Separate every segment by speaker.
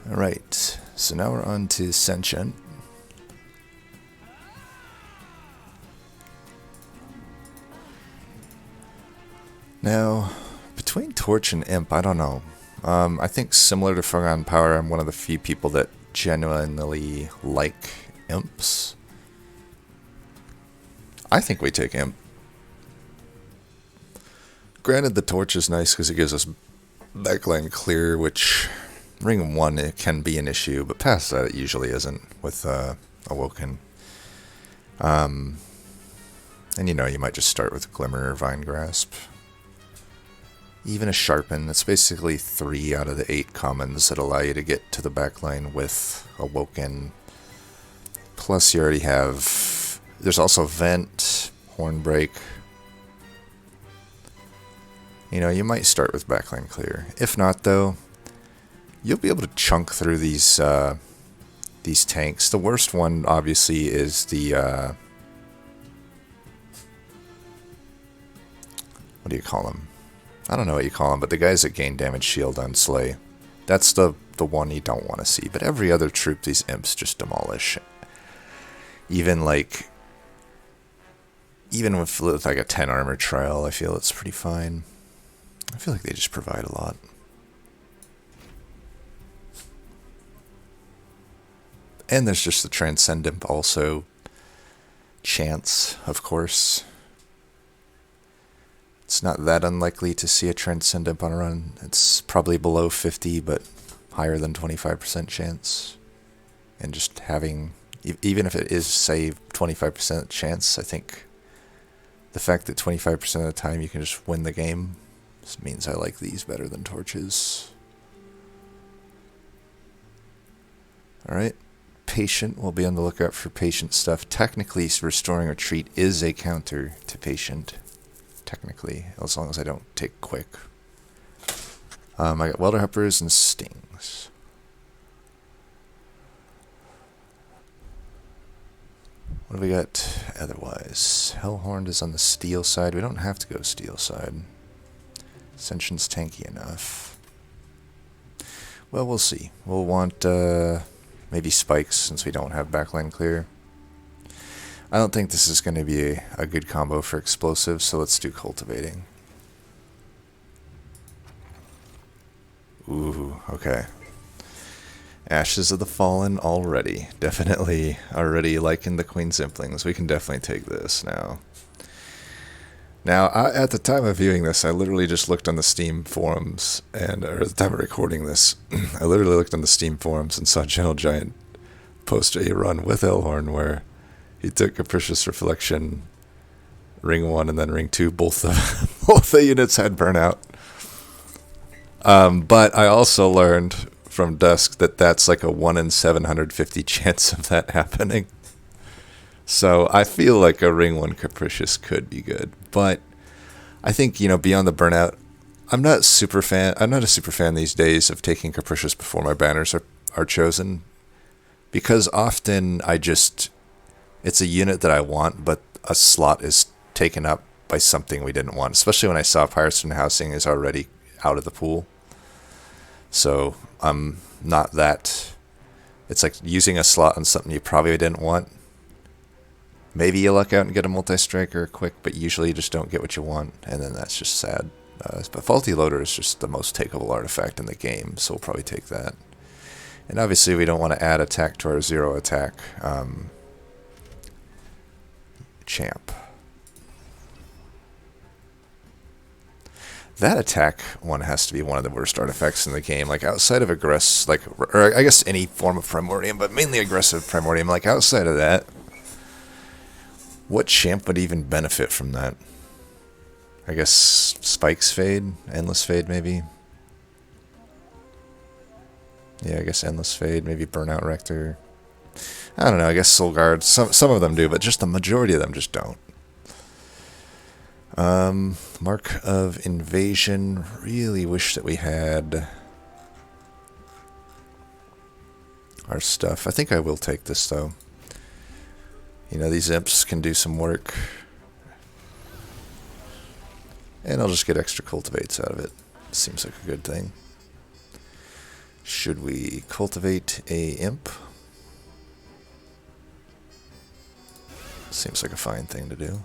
Speaker 1: Alright, so now we're on to Sentient. Now, between Torch and Imp, I don't know. I think similar to Foregone Power, I'm one of the few people that genuinely like Imps. I think we take Imp. Granted, the Torch is nice because it gives us backline clear, which Ring 1 it can be an issue, but past that it usually isn't with Awoken. And you might just start with Glimmer or Vine Grasp. Even a Sharpen, that's basically 3 out of the 8 commons that allow you to get to the backline with Awoken. Plus you already have... There's also Vent, Hornbreak. You might start with backline clear. If not, though, you'll be able to chunk through these tanks. The worst one, obviously, is the... what do you call them? I don't know what you call them, but the guys that gain damage shield on Slay. That's the one you don't want to see. But every other troop, these imps just demolish. Even with like a 10 armor trial, I feel it's pretty fine. I feel like they just provide a lot. And there's just the Transcendent also. Chance, of course. It's not that unlikely to see a Transcendent on a run. It's probably below 50, but higher than 25% chance. And just having, even if it is, say, 25% chance, I think the fact that 25% of the time you can just win the game means I like these better than Torches. Alright. Patient, we'll be on the lookout for Patient stuff. Technically, Restoring Retreat is a counter to Patient. Technically, as long as I don't take Quick. I got Welder Hoppers and Stings. What do we got otherwise? Hellhorn is on the steel side. We don't have to go steel side. Ascension's tanky enough. Well, we'll see. We'll want maybe Spikes since we don't have backline clear. I don't think this is going to be a good combo for explosives, so let's do Cultivating. Ooh, okay. Ashes of the Fallen already. Definitely already liking the Queen Simplings. We can definitely take this now. Now, at the time of viewing this, I literally just looked on the Steam forums, or at the time of recording this, I literally looked on the Steam forums and saw Gentle Giant post a run with Hellhorn where he took Capricious Reflection, Ring 1 and then Ring 2, both the units had burnout. But I also learned from Dusk that that's like a 1 in 750 chance of that happening. So I feel like a Ring 1 Capricious could be good. But I think, beyond the burnout, I'm not a super fan these days of taking Capricious before my banners are chosen. Because often it's a unit that I want, but a slot is taken up by something we didn't want. Especially when I saw Pyrestone Housing is already out of the pool. So I'm not that... It's like using a slot on something you probably didn't want. Maybe you luck out and get a multi-striker quick, but usually you just don't get what you want, and then that's just sad. But Faulty Loader is just the most takeable artifact in the game, so we'll probably take that. And obviously we don't want to add attack to our 0 attack champ. That attack one has to be one of the worst artifacts in the game. Like outside of or I guess any form of Primordium, but mainly aggressive Primordium. Like outside of that, what champ would even benefit from that? I guess Spikes Fade, Endless Fade maybe. Yeah, I guess Endless Fade, maybe Burnout Rector. I don't know, I guess Soul Guard. Some of them do, but just the majority of them just don't. Mark of Invasion. Really wish that we had our stuff. I think I will take this, though. These imps can do some work. And I'll just get extra cultivates out of it. Seems like a good thing. Should we cultivate a imp? Seems like a fine thing to do.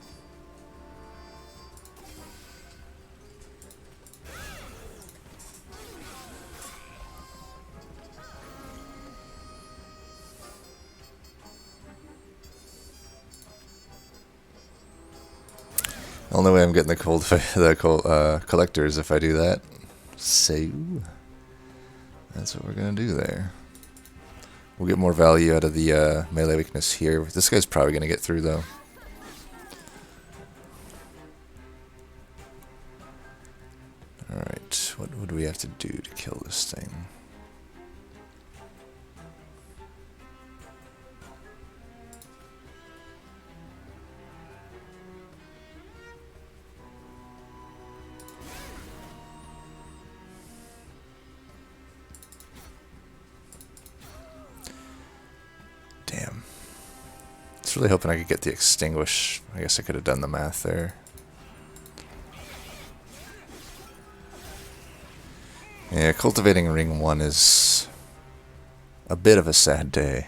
Speaker 1: The only way I'm getting the collector is if I do that. So that's what we're gonna do there. We'll get more value out of the melee weakness here. This guy's probably gonna get through though. Alright, what would we have to do to kill this thing? Damn. I was really hoping I could get the extinguish. I guess I could have done the math there. Yeah, cultivating ring 1 is a bit of a sad day.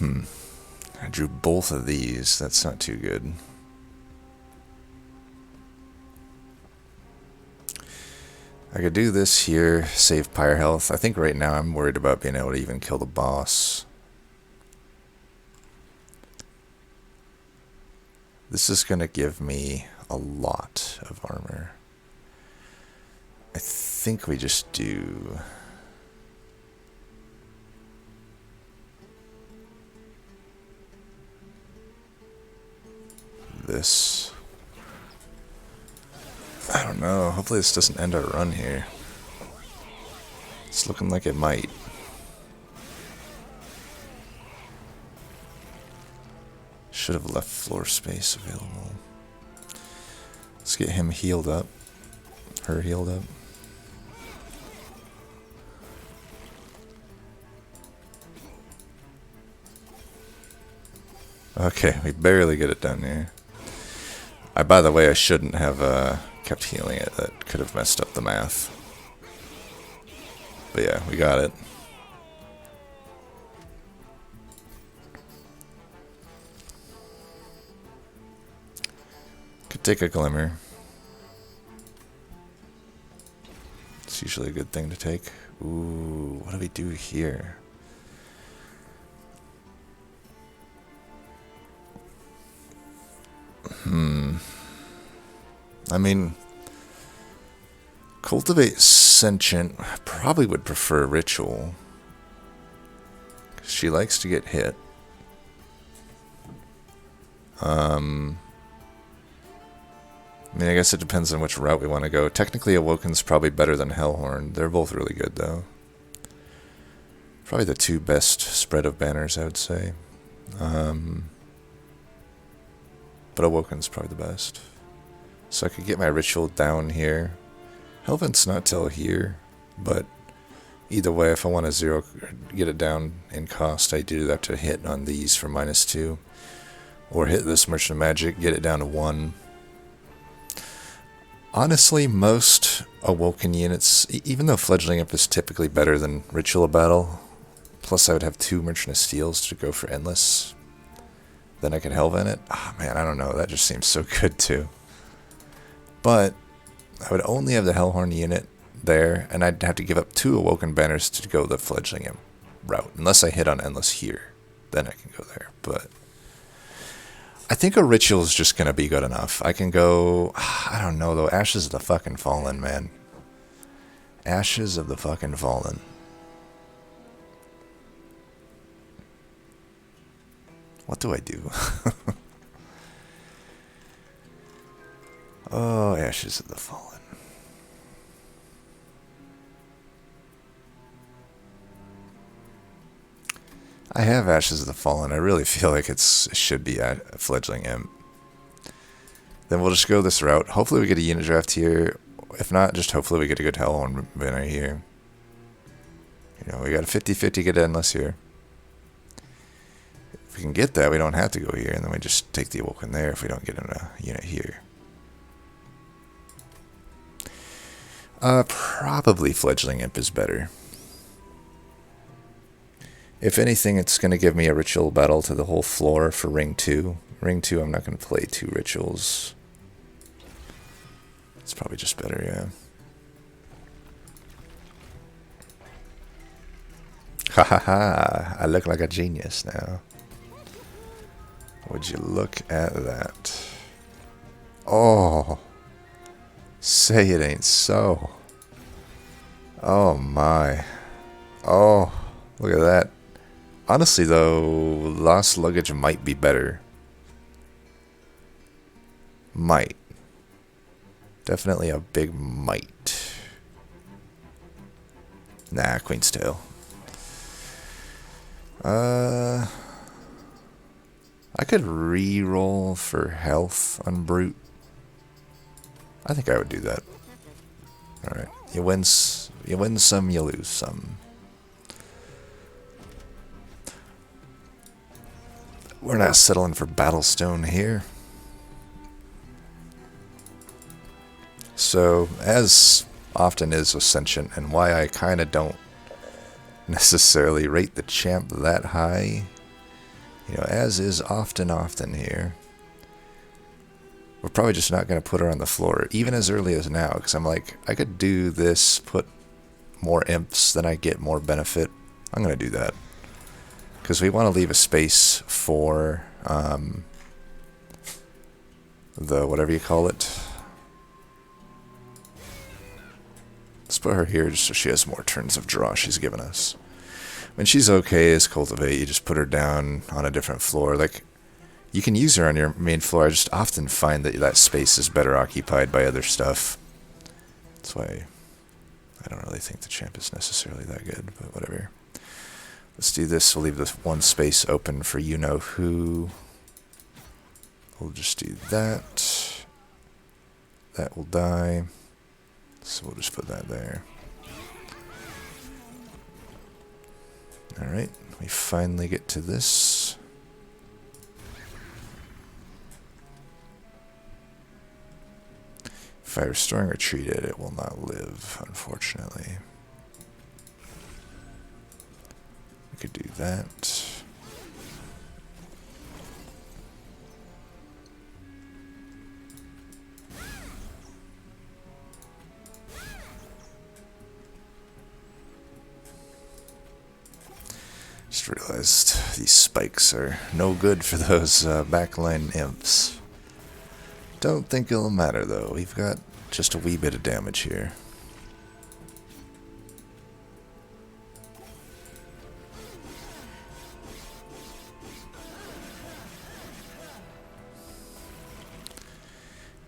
Speaker 1: I drew both of these. That's not too good. I could do this here, save Pyre health. I think right now I'm worried about being able to even kill the boss. This is going to give me a lot of armor. I think we just do... this. I don't know. Hopefully this doesn't end our run here. It's looking like it might. Should have left floor space available. Let's get him healed up. Her healed up. Okay, we barely get it done here. By the way, I shouldn't have kept healing it. That could have messed up the math. But yeah, we got it. Could take a glimmer. It's usually a good thing to take. Ooh, what do we do here? I mean, cultivate sentient. I probably would prefer ritual. She likes to get hit. I mean, I guess it depends on which route we want to go. Technically, Awoken's probably better than Hellhorn. They're both really good, though. Probably the two best spread of banners, I would say. But Awoken's probably the best. So I could get my ritual down here. Hellvent's not till here, but either way, if I want to get it down in cost, I do have to hit on these for -2. Or hit this Merchant of Magic, get it down to 1. Honestly, most Awoken units, even though Fledgling Imp is typically better than Ritual of Battle, plus I would have 2 Merchant of Steels to go for Endless, then I could Hellvent it. Ah, man, I don't know, that just seems so good too. But I would only have the Hellhorn unit there, and I'd have to give up 2 Awoken banners to go the Fledgling Imp route, unless I hit on Endless here. Then I can go there, but I think a Ritual is just going to be good enough. I can go, I don't know though, Ashes of the fucking Fallen, man. Ashes of the fucking Fallen. What do I do? Oh, Ashes of the Fallen. I have Ashes of the Fallen. I really feel like it should be a Fledgling Imp. Then we'll just go this route. Hopefully we get a unit draft here. If not, just hopefully we get a good Hellhorn banner here. You know, we got a 50-50 get Endless here. If we can get that, we don't have to go here, and then we just take the Awoken there if we don't get in a unit here. Probably Fledgling Imp is better. If anything, it's going to give me a ritual battle to the whole floor for Ring 2. Ring 2, I'm not going to play 2 rituals. It's probably just better, yeah. Ha ha ha, I look like a genius now. Would you look at that? Oh, say it ain't so. Oh my. Oh, look at that. Honestly though, Lost Luggage might be better. Might. Definitely a big might. Nah, Queen's Tale. I could re-roll for health on Brute. I think I would do that. Alright. You win some, you lose some. We're not settling for Battlestone here. So, as often is Ascension, and why I kind of don't necessarily rate the champ that high, you know, as is often here, we're probably just not going to put her on the floor, even as early as now, because I'm like, I could do this, put more imps, then I get more benefit. I'm going to do that. Because we want to leave a space for the whatever you call it. Let's put her here just so she has more turns of draw she's given us. When she's okay as Cultivate, you just put her down on a different floor. Like, you can use her on your main floor. I just often find that that space is better occupied by other stuff. That's why I don't really think the champ is necessarily that good, but whatever. Let's do this. We'll leave this one space open for you-know-who. We'll just do that. That will die. So we'll just put that there. Alright, we finally get to this. If I restore and retreat it, it will not live, unfortunately. We could do that. Just realized these spikes are no good for those backline imps. Don't think it'll matter though. We've got just a wee bit of damage here.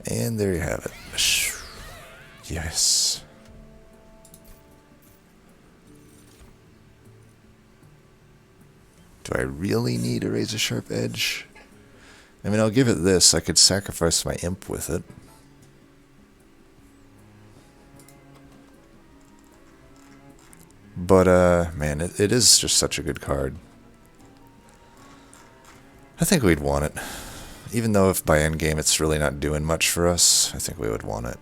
Speaker 1: And there you have it. Yes. Do I really need a razor sharp edge? I mean, I'll give it this. I could sacrifice my imp with it. But, man, it is just such a good card. I think we'd want it. Even though if by endgame it's really not doing much for us, I think we would want it.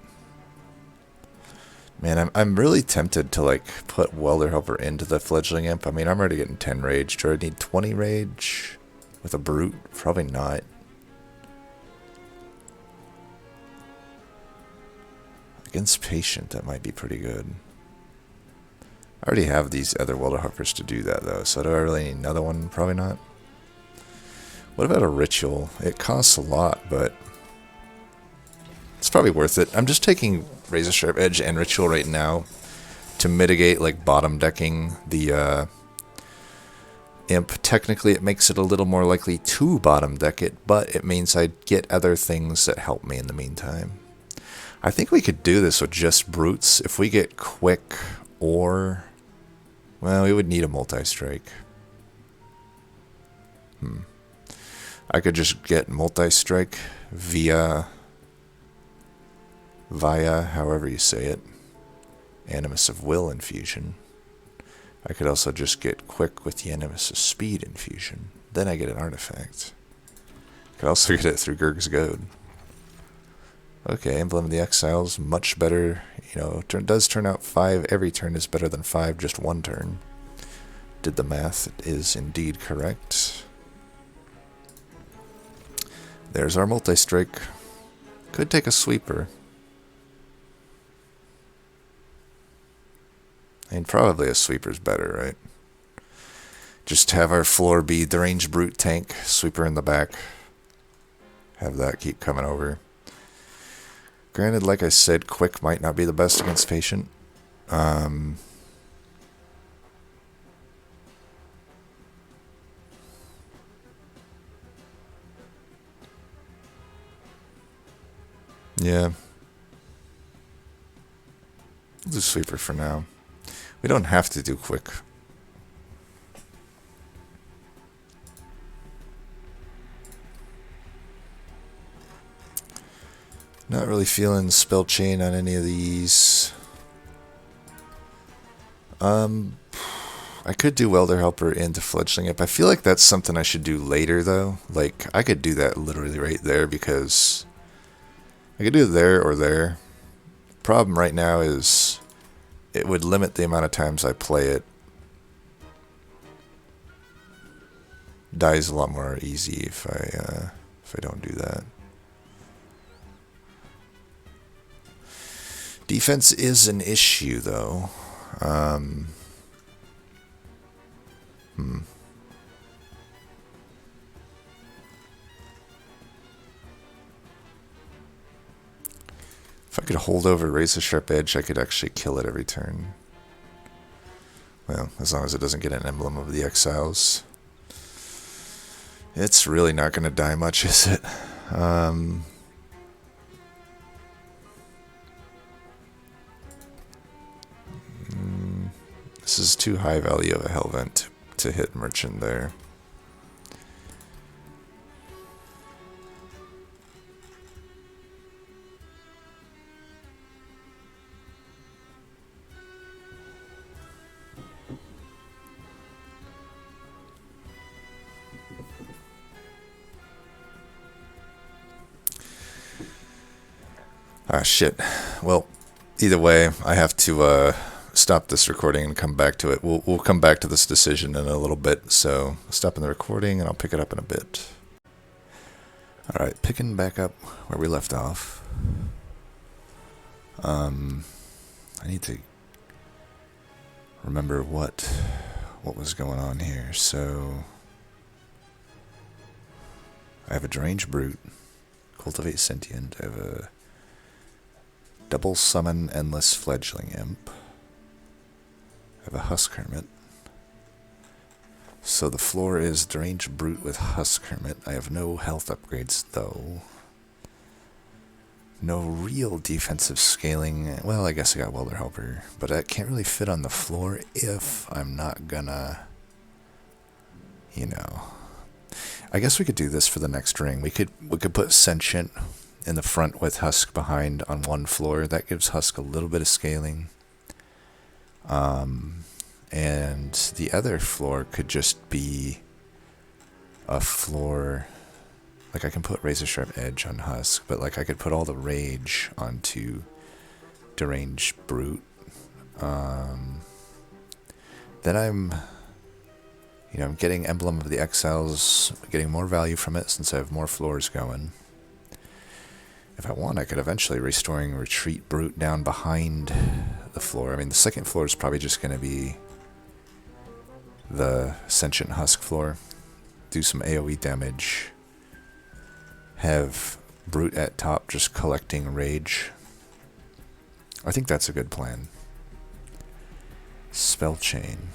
Speaker 1: Man, I'm really tempted to, like, put Welder Helper into the Fledgling Imp. I mean, I'm already getting 10 rage. Do I need 20 rage with a Brute? Probably not. Against Patient, that might be pretty good. I already have these other Welder Helpers to do that, though, so do I really need another one? Probably not. What about a Ritual? It costs a lot, but it's probably worth it. I'm just taking Razor Sharp Edge and Ritual right now to mitigate, like, bottom decking the Imp. Technically, it makes it a little more likely to bottom deck it, but it means I get other things that help me in the meantime. I think we could do this with just Brutes. If we get Quick or... well, we would need a Multi-Strike. I could just get Multi-Strike via however you say it, Animus of Will infusion. I could also just get Quick with the Animus of Speed infusion. Then I get an artifact. I could also get it through Gurg's Goad. Okay, Emblem of the Exiles, much better. You know, does turn out 5 every turn is better than 5 just one turn. Did the math, it is indeed correct. There's our multi-strike. Could take a sweeper. I mean, probably a sweeper's better, right? Just have our floor be Deranged Brute tank, sweeper in the back. Have that keep coming over. Granted, like I said, quick might not be the best against patient. Yeah. We'll do sweeper for now. We don't have to do quick. Not really feeling spell chain on any of these. I could do Welder Helper into Fledgling Imp. I feel like that's something I should do later, though. Like, I could do that literally right there, because I could do it there or there. Problem right now is it would limit the amount of times I play it. Dies a lot more easy if I don't do that. Defense is an issue, though. If I could hold over Razor Sharp Edge, I could actually kill it every turn. Well, as long as it doesn't get an Emblem of the Exiles. It's really not going to die much, is it? This is too high value of a Hellvent to hit Merchant there. Ah, shit. Well, either way, I have to stop this recording and come back to it. We'll come back to this decision in a little bit, so stopping the recording and I'll pick it up in a bit. Alright, picking back up where we left off. I need to remember what was going on here. So I have a Deranged Brute, Cultivate Sentient, I have a Double Summon Endless Fledgling Imp, I have a Husk Hermit. So the floor is Deranged Brute with Husk Hermit. I have no health upgrades, though. No real defensive scaling. Well, I guess I got Welder Helper, but I can't really fit on the floor if I'm not gonna, you know. I guess we could do this for the next ring. We could put Sentient in the front with Husk behind on one floor. That gives Husk a little bit of scaling. And the other floor could just be a floor, like I can put Razor Sharp Edge on Husk, but like I could put all the rage onto Deranged Brute. Then I'm getting Emblem of the Exiles, getting more value from it since I have more floors going. If I want, I could eventually restoring Retreat Brute down behind the floor. I mean, the second floor is probably just going to be the Sentient Husk floor. Do some AoE damage. Have Brute at top just collecting rage. I think that's a good plan. Spell Chain.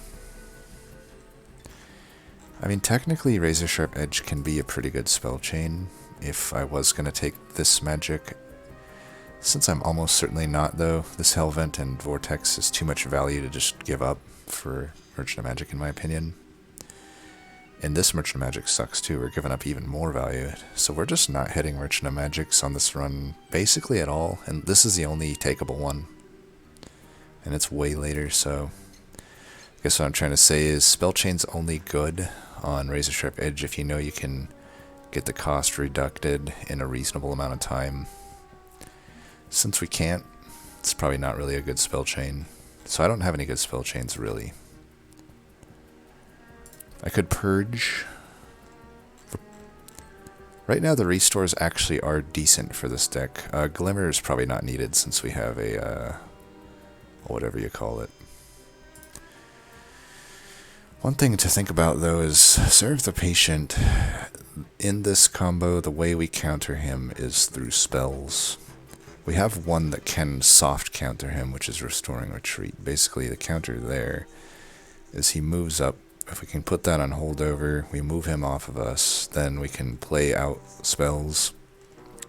Speaker 1: I mean, technically Razor Sharp Edge can be a pretty good spell chain if I was going to take this magic. Since I'm almost certainly not, though, this Hellvent and Vortex is too much value to just give up for Merchant of Magic, in my opinion. And this Merchant of Magic sucks, too. We're giving up even more value. So we're just not hitting Merchant of Magics on this run basically at all. And this is the only takeable one. And it's way later, so I guess what I'm trying to say is Spell Chain's only good on Razor Sharp Edge if you know you can get the cost reducted in a reasonable amount of time. Since we can't, it's probably not really a good spell chain. So I don't have any good spell chains, really. I could Purge. Right now, the restores actually are decent for this deck. Glimmer is probably not needed since we have a, whatever you call it. One thing to think about, though, is Serve the Patient. In this combo, the way we counter him is through spells. We have one that can soft counter him, which is Restoring Retreat. Basically, the counter there is he moves up. If we can put that on holdover, we move him off of us, then we can play out spells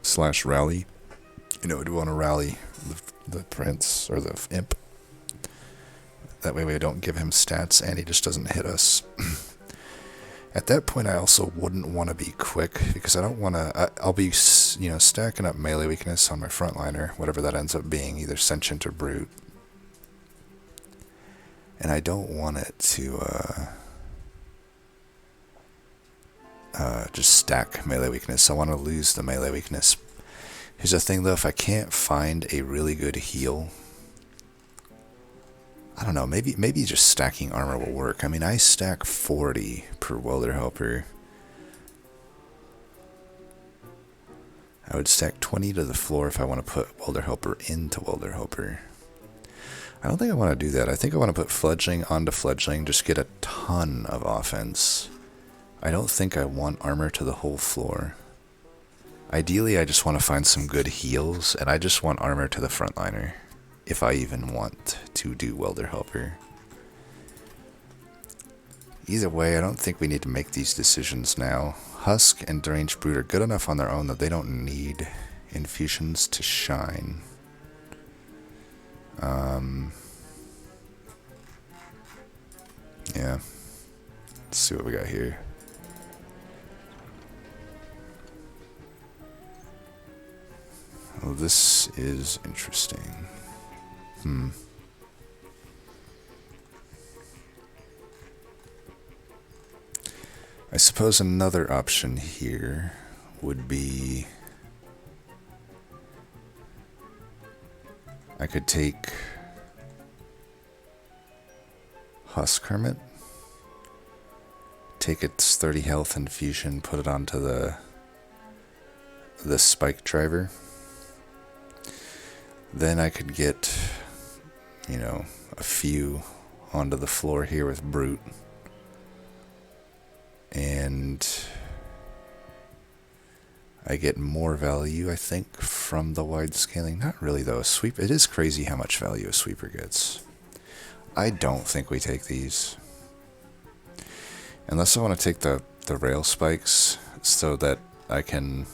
Speaker 1: / rally. You know, we want to rally the prince or the imp. That way we don't give him stats and he just doesn't hit us. At that point, I also wouldn't want to be quick because I don't want to. I'll be, stacking up melee weakness on my frontliner, whatever that ends up being, either sentient or brute. And I don't want it to just stack melee weakness. I want to lose the melee weakness. Here's the thing, though: if I can't find a really good heal, I don't know, maybe just stacking armor will work. I mean, I stack 40 per Welder Helper. I would stack 20 to the floor if I want to put Welder Helper into Welder Helper. I don't think I want to do that. I think I want to put Fledgling onto Fledgling, just get a ton of offense. I don't think I want armor to the whole floor. Ideally, I just want to find some good heals, and I just want armor to the frontliner. If I even want to do Welder Helper. Either way, I don't think we need to make these decisions now. Husk and Deranged Brute are good enough on their own that they don't need infusions to shine. Yeah. Let's see what we got here. Well, this is interesting. I suppose another option here would be I could take Husk Hermit, take its 30 health infusion, put it onto the Spike Driver. Then I could get, a few onto the floor here with Brute. And I get more value, I think, from the wide scaling. Not really, though. It is crazy how much value a sweeper gets. I don't think we take these. Unless I want to take the rail spikes so that I can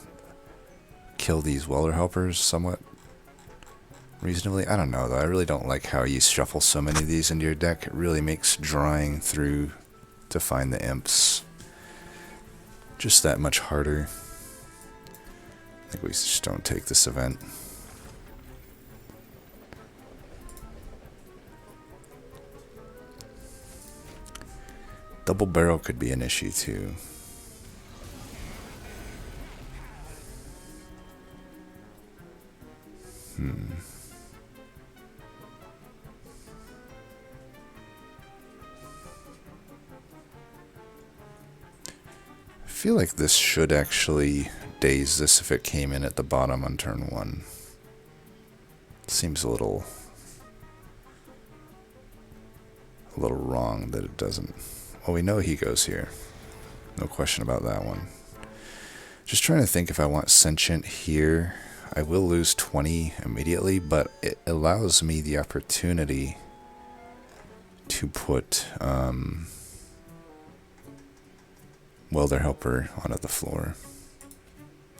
Speaker 1: kill these Welder Helpers somewhat reasonably. I don't know, though. I really don't like how you shuffle so many of these into your deck. It really makes drawing through to find the imps just that much harder. I think we just don't take this event. Double barrel could be an issue too. I feel like this should actually daze this if it came in at the bottom on turn 1. Seems a little wrong that it doesn't. Well, we know he goes here. No question about that one. Just trying to think if I want Sentient here. I will lose 20 immediately, but it allows me the opportunity to put Welder Helper onto the floor.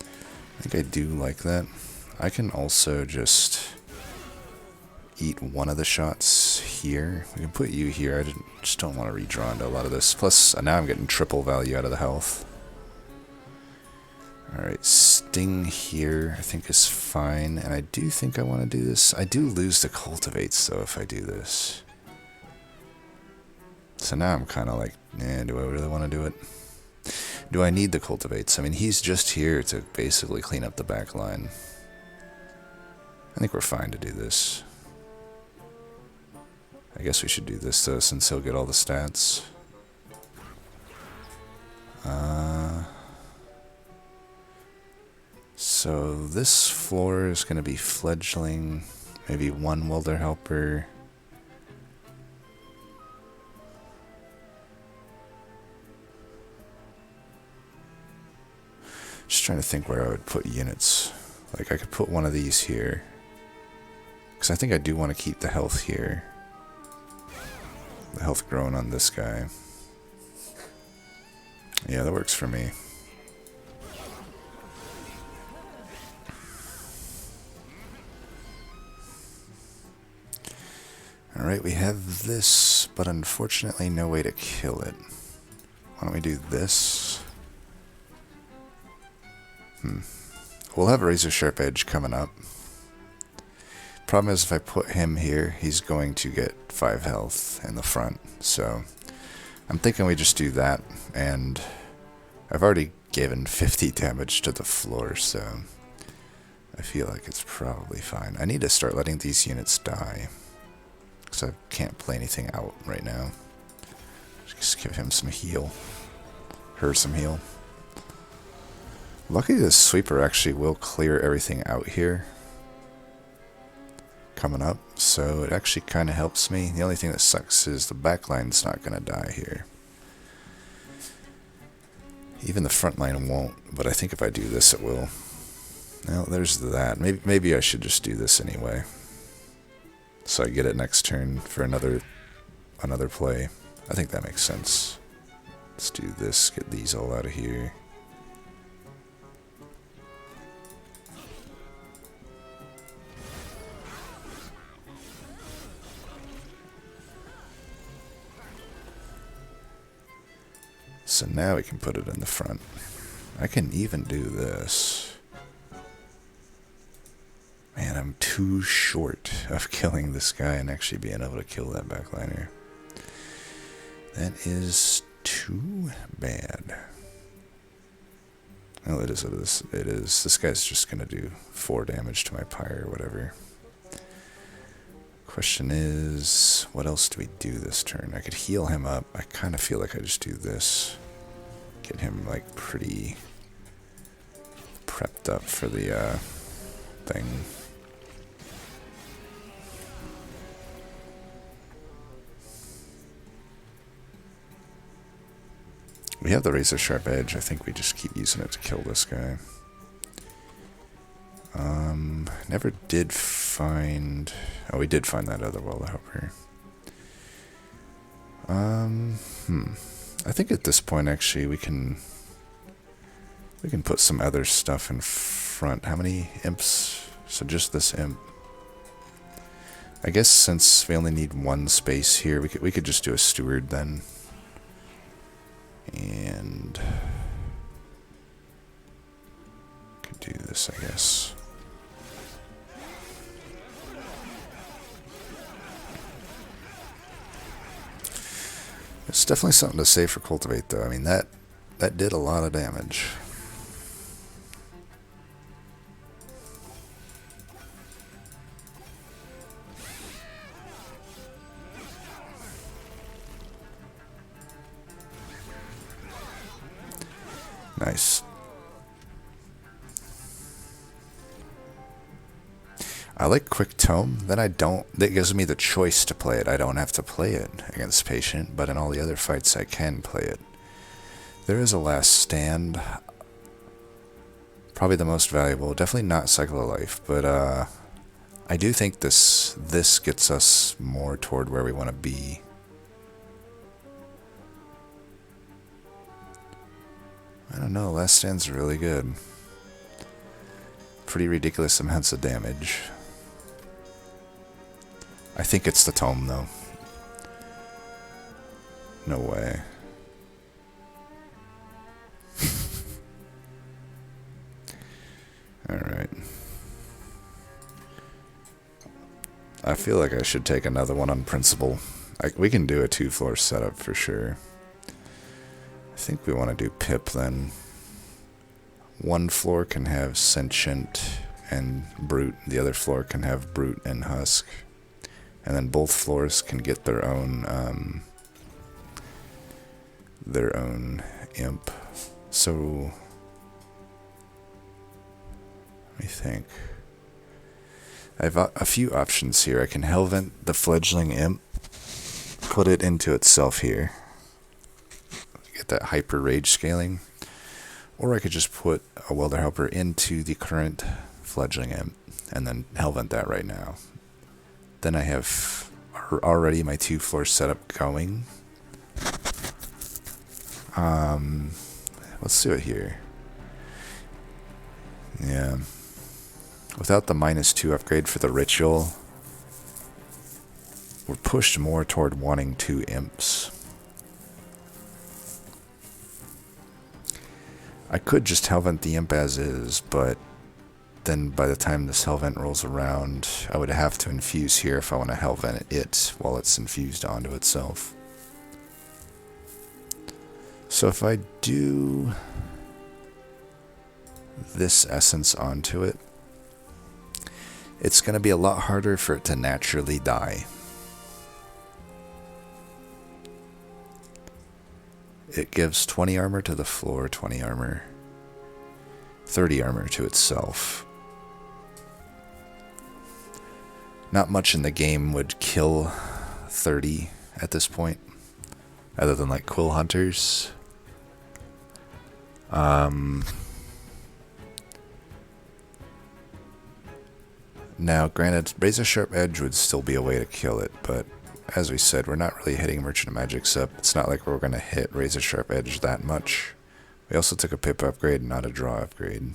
Speaker 1: I think I do like that. I can also just eat one of the shots here. We can put you here. I just don't want to redraw into a lot of this. Plus, now I'm getting triple value out of the health. Alright, Sting here I think is fine. And I do think I want to do this. I do lose the Cultivates, though, if I do this. So now I'm kind of like, do I really want to do it? Do I need the Cultivates? I mean, he's just here to basically clean up the back line. I think we're fine to do this. I guess we should do this though, since he'll get all the stats. So this floor is going to be fledgling, maybe one welder helper. Just trying to think where I would put units. Like I could put one of these here, because I think I do want to keep the health here. The health growing on this guy. Yeah, that works for me. Alright, we have this, but unfortunately no way to kill it. Why don't we do this? We'll have a razor sharp edge coming up. Problem is, if I put him here, he's going to get 5 health in the front. So I'm thinking we just do that, and I've already given 50 damage to the floor, so I feel like it's probably fine. I need to start letting these units die, because I can't play anything out right now. Just give him some heal. Her some heal. Luckily this sweeper actually will clear everything out here coming up, so it actually kind of helps me. The only thing that sucks is the backline's not going to die here. Even the front line won't, but I think if I do this it will. Well, there's that. Maybe I should just do this anyway, so I get it next turn for another play. I think that makes sense. Let's do this, get these all out of here. So now we can put it in the front. I can even do this. Man, I'm too short of killing this guy and actually being able to kill that backliner. That is too bad. Well, it is what it is. It is. This guy's just going to do 4 damage to my pyre or whatever. Question is, what else do we do this turn? I could heal him up. I kind of feel like I just do this. Get him like pretty prepped up for the thing. We have the razor sharp edge. I think we just keep using it to kill this guy. Never did find... Oh, we did find that other welder helper. I think at this point, actually, we can put some other stuff in front. How many imps? So just this imp. I guess since we only need 1 space here, we could just do a steward then. And could do this, I guess. It's definitely something to save for cultivate, though. I mean, that did a lot of damage. Nice. I like Quick Tome. Then I don't. That gives me the choice to play it. I don't have to play it against Patient, but in all the other fights I can play it. There is a Last Stand. Probably the most valuable. Definitely not Cycle of Life, but I do think this gets us more toward where we want to be. I don't know. Last Stand's really good. Pretty ridiculous amounts of damage. I think it's the tome, though. No way. Alright. I feel like I should take another one on principle. We can do a 2-floor setup for sure. I think we want to do Pip then. 1 floor can have Sentient, and Brute. The other floor can have Brute and Husk. And then both floors can get their own imp. So let me think. I have a few options here. I can Hellvent the fledgling imp, put it into itself here, get that hyper rage scaling, or I could just put a Welder Helper into the current fledgling imp and then Hellvent that right now. Then I have already my 2 floors set up going. Let's do it here. Yeah. Without the -2 upgrade for the ritual, we're pushed more toward wanting 2 imps. I could just Hellvent the imp as is, but then by the time this Hellvent rolls around, I would have to infuse here if I want to Hellvent it while it's infused onto itself. So if I do this essence onto it, it's going to be a lot harder for it to naturally die. It gives 20 armor to the floor, 20 armor, 30 armor to itself. Not much in the game would kill 30 at this point, other than like Quill Hunters. Now, granted, Razor Sharp Edge would still be a way to kill it, but as we said, we're not really hitting Merchant of Magics up. It's not like we're going to hit Razor Sharp Edge that much. We also took a pip upgrade, not a draw upgrade.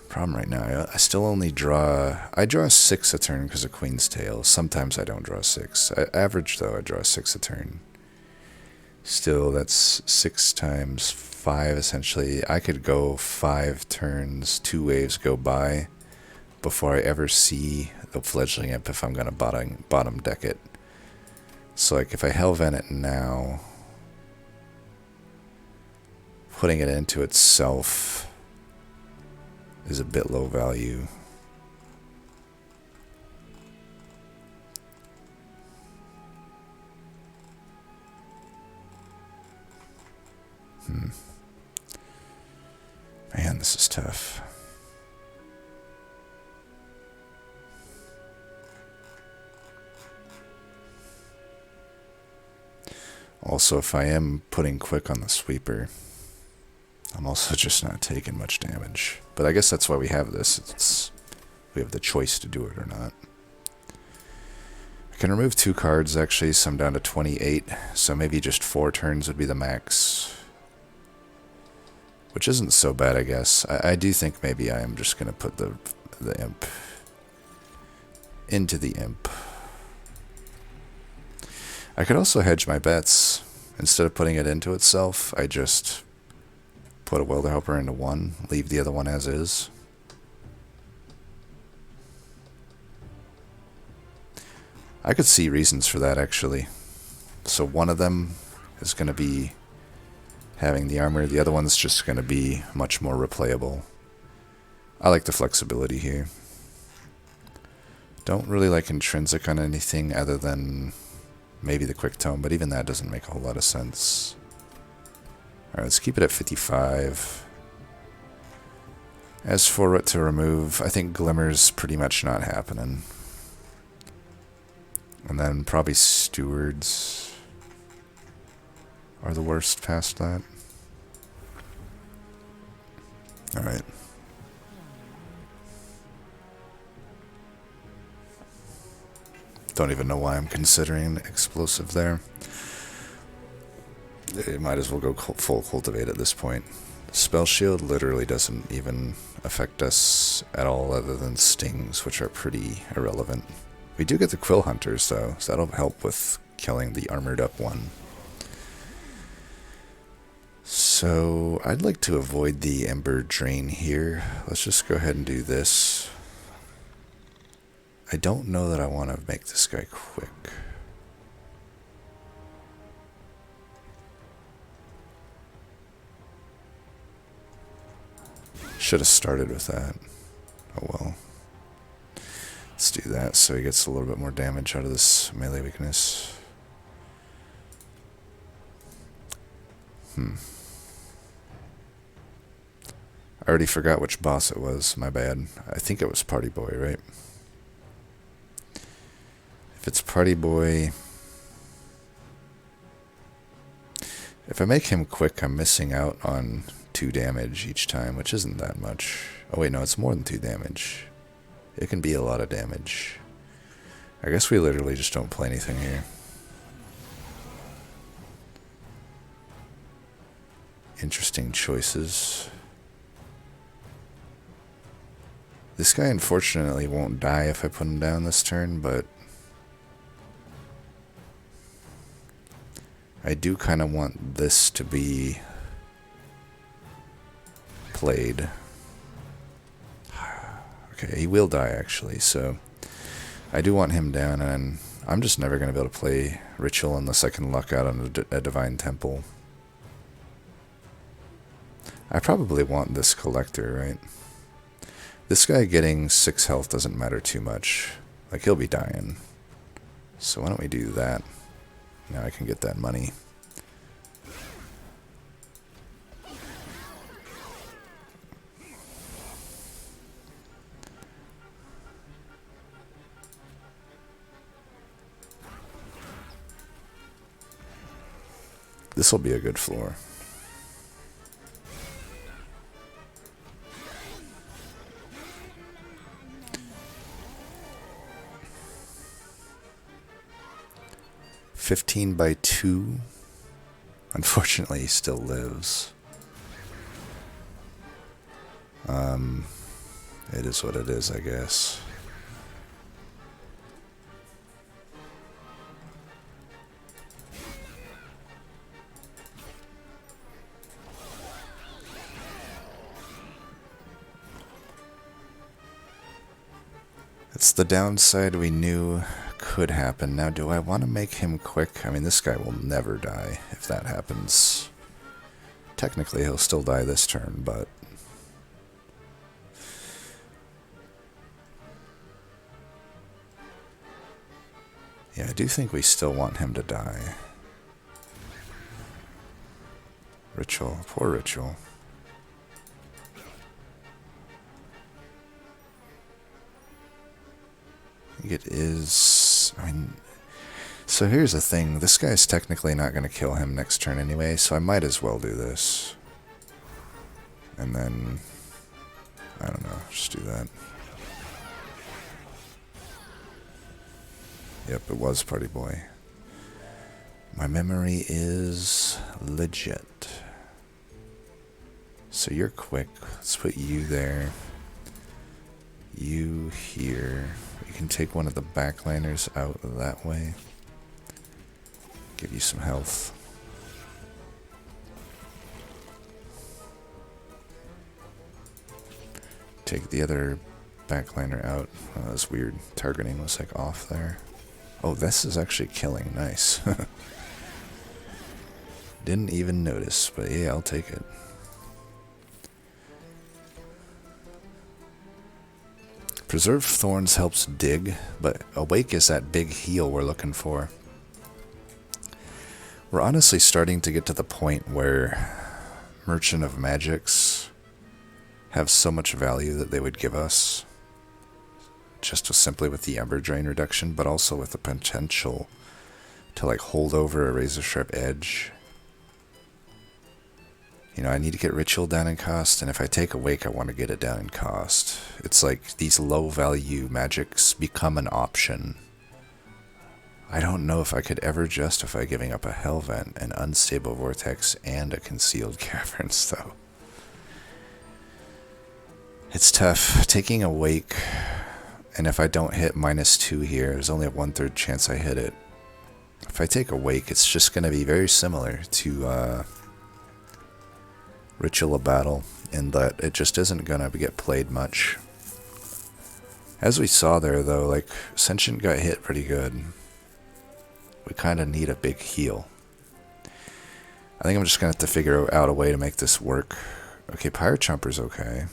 Speaker 1: Problem right now, I still only draw... I draw 6 a turn because of Queen's Tail. Sometimes I don't draw 6. Average, though, I draw 6 a turn. Still, that's 6 times 5, essentially. I could go 5 turns, 2 waves go by before I ever see the fledgling imp if I'm going to bottom deck it. So, like, if I Hellvent it now, putting it into itself is a bit low value. Man, this is tough. Also, if I am putting quick on the sweeper, I'm also just not taking much damage. But I guess that's why we have this. We have the choice to do it or not. I can remove 2 cards, actually, so I'm down to 28. So maybe just 4 turns would be the max. Which isn't so bad, I guess. I do think maybe I am just going to put the imp into the imp. I could also hedge my bets. Instead of putting it into itself, I just put a Welder Helper into one, leave the other one as is. I could see reasons for that, actually. So one of them is going to be having the armor, the other one's just going to be much more replayable. I like the flexibility here. Don't really like intrinsic on anything other than maybe the quick tone, but even that doesn't make a whole lot of sense. Alright, let's keep it at 55. As for what to remove, I think Glimmer's pretty much not happening. And then probably Stewards are the worst past that. Alright. Don't even know why I'm considering explosive there. It might as well go full cultivate at this point. Spell Shield literally doesn't even affect us at all other than stings, which are pretty irrelevant. We do get the Quill Hunters though, so that'll help with killing the armored up one. So I'd like to avoid the Ember Drain here. Let's just go ahead and do this. I don't know that I want to make this guy quick. should have started with that. Oh well. Let's do that so he gets a little bit more damage out of this melee weakness. I already forgot which boss it was. My bad. I think it was Party Boy, right? If it's Party Boy... If I make him quick, I'm missing out on 2 damage each time, which isn't that much. Oh wait, no, it's more than 2 damage. It can be a lot of damage. I guess we literally just don't play anything here. Interesting choices. This guy unfortunately won't die if I put him down this turn, but I do kind of want this to be played. Okay, he will die actually, so I do want him down, and I'm just never going to be able to play Ritual unless I can luck out on a Divine Temple. I probably want this Collector, right? This guy getting 6 health doesn't matter too much. Like, he'll be dying. So why don't we do that? Now I can get that money. This will be a good floor. $15/2. Unfortunately, he still lives. It is what it is, I guess. It's the downside we knew could happen. Now, do I want to make him quick? I mean, this guy will never die if that happens. Technically, he'll still die this turn, but... yeah, I do think we still want him to die. Ritual. Poor Ritual. I think it is... I mean... so here's the thing. This guy's technically not going to kill him next turn anyway, so I might as well do this. And then... I don't know. Just do that. Yep, it was Party Boy. My memory is legit. So you're quick. Let's put you there. You here. We can take one of the backliners out that way. Give you some health. Take the other backliner out. Oh, that's weird. Targeting was like off there. Oh, this is actually killing. Nice. Didn't even notice, but yeah, I'll take it. Preserve Thorns helps dig, but Awake is that big heal we're looking for. We're honestly starting to get to the point where Merchant of Magics have so much value that they would give us. Just simply with the Ember Drain reduction, but also with the potential to like hold over a razor sharp edge. You know, I need to get Ritual down in cost, and if I take Awake, I want to get it down in cost. It's like these low value magics become an option. I don't know if I could ever justify giving up a Hell Vent, an Unstable Vortex, and a Concealed Caverns, though. It's tough. Taking Awake, and if I don't hit -2 here, there's only a 1/3 chance I hit it. If I take Awake, it's just going to be very similar to Ritual of Battle, in that it just isn't going to get played much. As we saw there, though, like, Sentient got hit pretty good. We kind of need a big heal. I think I'm just going to have to figure out a way to make this work. Okay, Pyre Chomper's okay.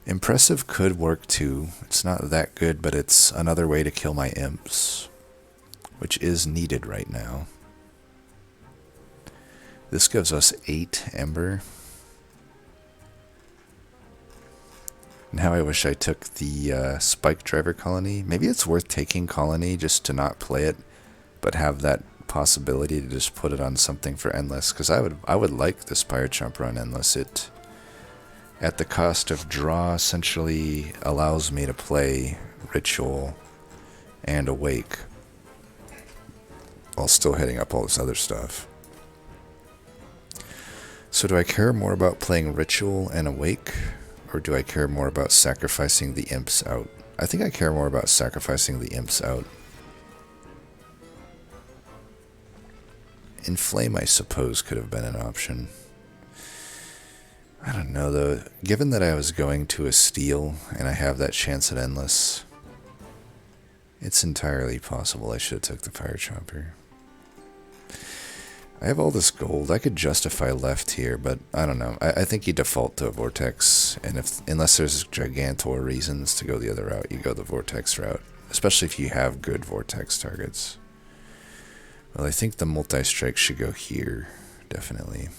Speaker 1: Impressive could work too. It's not that good, but it's another way to kill my imps, which is needed right now. This gives us 8 Ember. Now I wish I took the Spike Driver Colony. Maybe it's worth taking Colony just to not play it, but have that possibility to just put it on something for Endless, because I would like the Spire Chomper on Endless. It, at the cost of draw, essentially allows me to play Ritual and Awake while still hitting up all this other stuff. So do I care more about playing Ritual and Awake, or do I care more about sacrificing the imps out? I think I care more about sacrificing the imps out. Inflame, I suppose, could have been an option. I don't know, though. Given that I was going to a steal, and I have that chance at Endless, it's entirely possible I should have took the Fire Chomper. I have all this gold. I could justify left here, but I don't know. I think you default to a Vortex, and unless there's Gigantor reasons to go the other route, you go the Vortex route, especially if you have good Vortex targets. Well, I think the Multi-Strike should go here, definitely.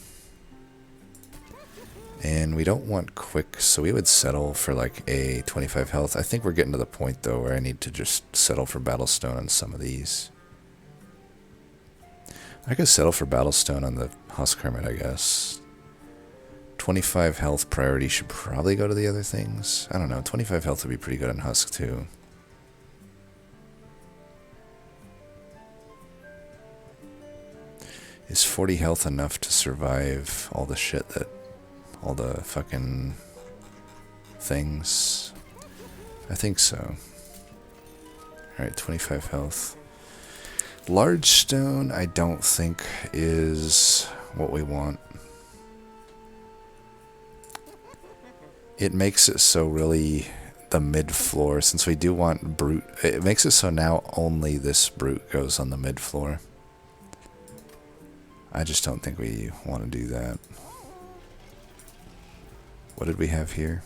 Speaker 1: And we don't want quick, so we would settle for like a 25 health. I think we're getting to the point, though, where I need to just settle for Battlestone on some of these. I could settle for Battlestone on the Husk Hermit, I guess. 25 health priority should probably go to the other things. I don't know, 25 health would be pretty good on Husk, too. Is 40 health enough to survive all the shit that... all the fucking... things? I think so. Alright, 25 health. Large Stone, I don't think is what we want. It makes it so really the mid-floor, since we do want Brute, it makes it so now only this Brute goes on the mid-floor. I just don't think we want to do that. What did we have here?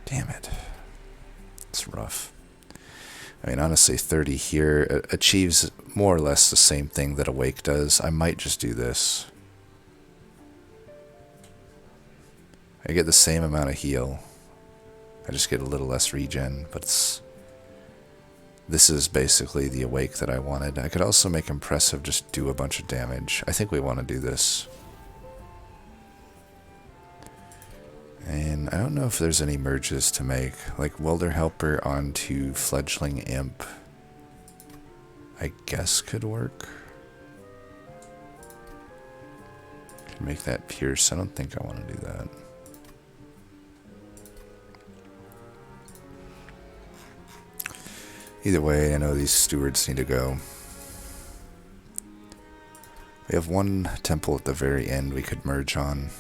Speaker 1: Damn it. It's rough. I mean, honestly, 30 here achieves more or less the same thing that Awake does. I might just do this. I get the same amount of heal. I just get a little less regen, but this is basically the Awake that I wanted. I could also make Impressive just do a bunch of damage. I think we want to do this. And I don't know if there's any merges to make. Like Welder Helper onto Fledgling Imp, I guess could work. Can make that Pierce. I don't think I want to do that. Either way, I know these stewards need to go. We have one temple at the very end we could merge on.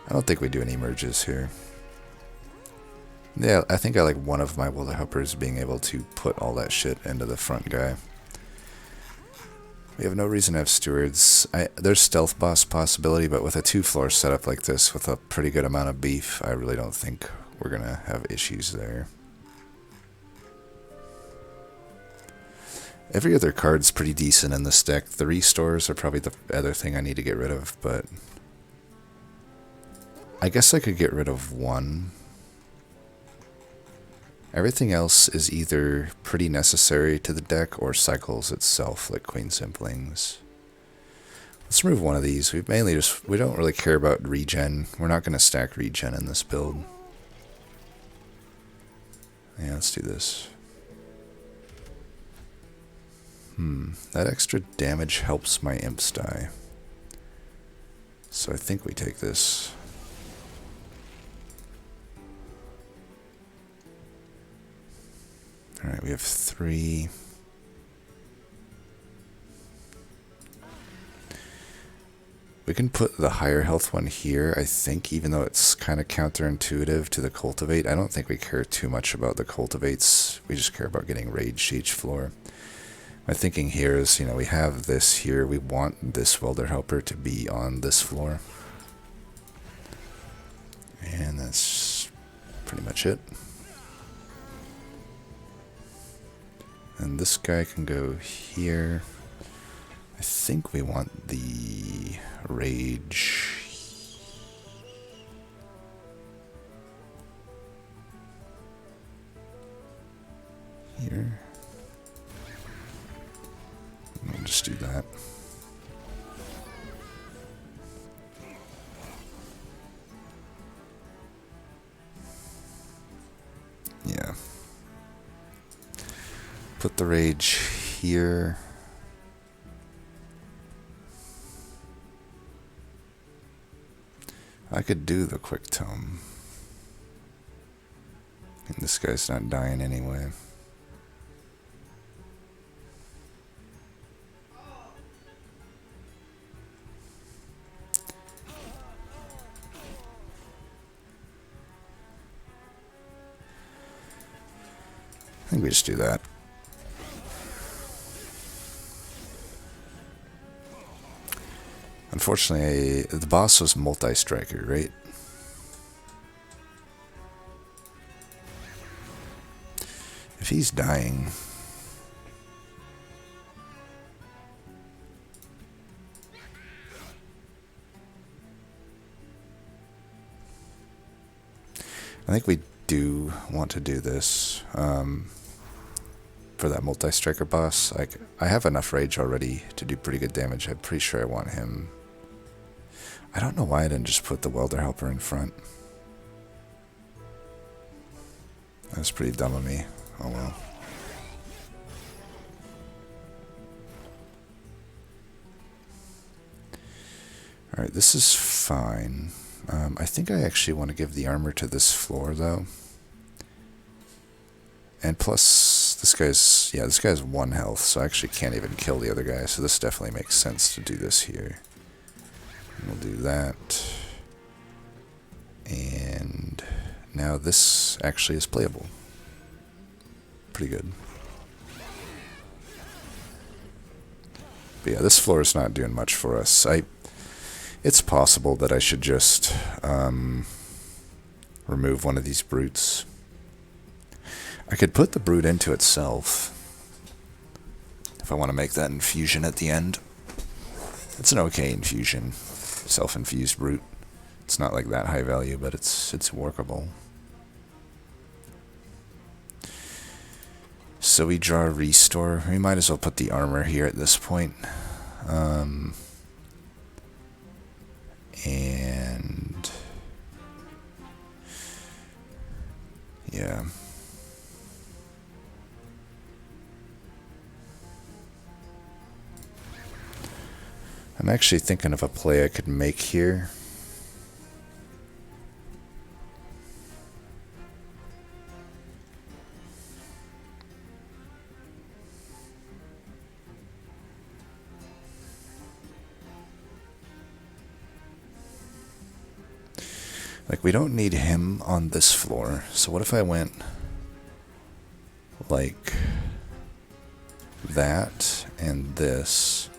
Speaker 1: I don't think we do any merges here. Yeah, I think I like one of my Welder Helpers being able to put all that shit into the front guy. We have no reason to have stewards. There's stealth boss possibility, but with a 2-floor setup like this, with a pretty good amount of beef, I really don't think we're gonna have issues there. Every other card's pretty decent in this deck. The restores are probably the other thing I need to get rid of, but I guess I could get rid of one. Everything else is either pretty necessary to the deck or cycles itself, like Queen Simplings. Let's remove one of these. We don't really care about regen. We're not going to stack regen in this build. Yeah, let's do this. That extra damage helps my imps die. So I think we take this. Alright, we have 3. We can put the higher health one here, I think, even though it's kind of counterintuitive to the Cultivate. I don't think we care too much about the Cultivates. We just care about getting Rage each floor. My thinking here is, you know, we have this here. We want this Welder Helper to be on this floor.
Speaker 2: And that's pretty much it. And this guy can go here. I think we want the rage here. We'll just do that. Yeah. Put the rage here. I could do the quick tome. And this guy's not dying anyway. I think we just do that. Unfortunately, the boss was multi-striker, right? If he's dying... I think we do want to do this for that multi-striker boss. I have enough rage already to do pretty good damage. I'm pretty sure I want him. I don't know why I didn't just put the welder helper in front. That was pretty dumb of me. Oh well. Alright, this is fine. I think I actually want to give the armor to this floor though. And plus, this guy's 1 health, so I actually can't even kill the other guy, so this definitely makes sense to do this here. And we'll do that. And now this actually is playable. Pretty good. But yeah, this floor is not doing much for us. It's possible that I should just remove one of these brutes. I could put the brute into itself if I want to make that infusion at the end. It's an okay infusion. Self-infused brute. It's not like that high value, but it's workable. So we draw a restore. We might as well put the armor here at this point. And yeah. I'm actually thinking of a play I could make here. Like, we don't need him on this floor. So what if I went like that and this?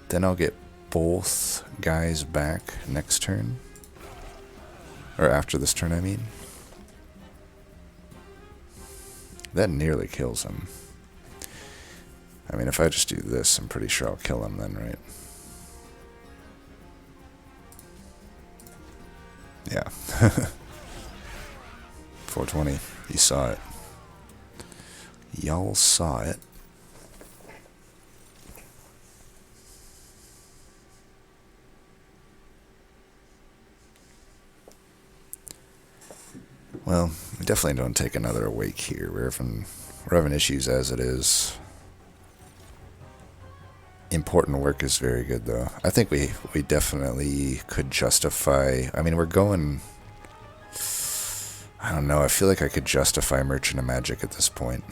Speaker 2: Then I'll get both guys back next turn. Or after this turn, I mean. That nearly kills him. I mean, if I just do this, I'm pretty sure I'll kill him then, right? Yeah. 420. You saw it. Y'all saw it. Well, we definitely don't take another awake here. We're having issues as it is. Important work is very good, though. I think we definitely could justify... I mean, we're going... I don't know. I feel like I could justify Merchant of Magic at this point.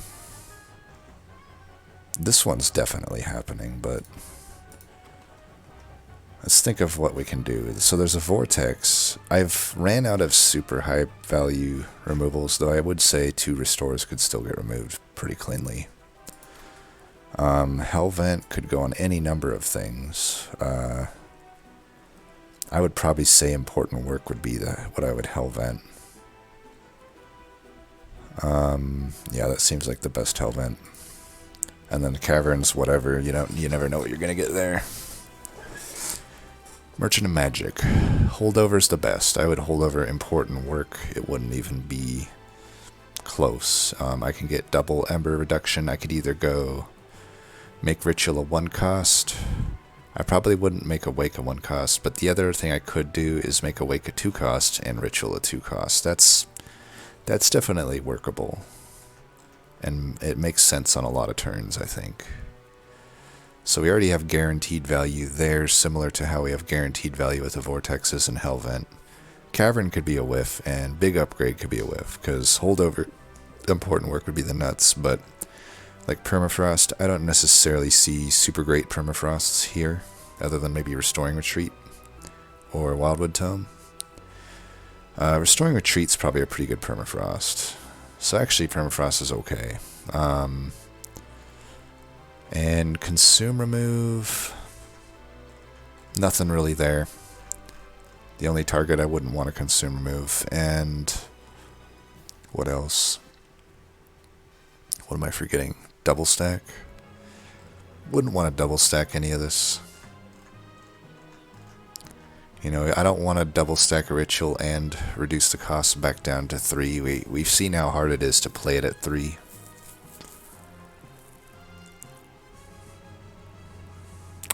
Speaker 2: This one's definitely happening, but... Let's think of what we can do. So there's a Vortex. I've ran out of super high value removals, though I would say 2 restores could still get removed pretty cleanly. Hellvent could go on any number of things. I would probably say important work would be what I would Hellvent. Yeah, that seems like the best Hellvent. And then the caverns, whatever, you never know what you're gonna get there. Merchant of Magic. Holdover's the best. I would hold over important work. It wouldn't even be close. I can get double Ember reduction. I could either go make Ritual a 1 cost. I probably wouldn't make Awake a 1 cost, but the other thing I could do is make Awake a 2 cost and Ritual a 2 cost. That's definitely workable. And it makes sense on a lot of turns, I think. So we already have guaranteed value there, similar to how we have guaranteed value with the Vortexes and Hellvent. Cavern could be a whiff, and Big Upgrade could be a whiff, because holdover important work would be the nuts, but like Permafrost, I don't necessarily see super great Permafrosts here, other than maybe Restoring Retreat or Wildwood Tome. Restoring Retreat's probably a pretty good Permafrost. So actually Permafrost is okay. And Consume Remove, nothing really there. The only target I wouldn't want to Consume Remove. And what else? What am I forgetting? Double stack? Wouldn't want to double stack any of this. You know, I don't want to double stack a Ritual and reduce the cost back down to 3. We've seen how hard it is to play it at 3.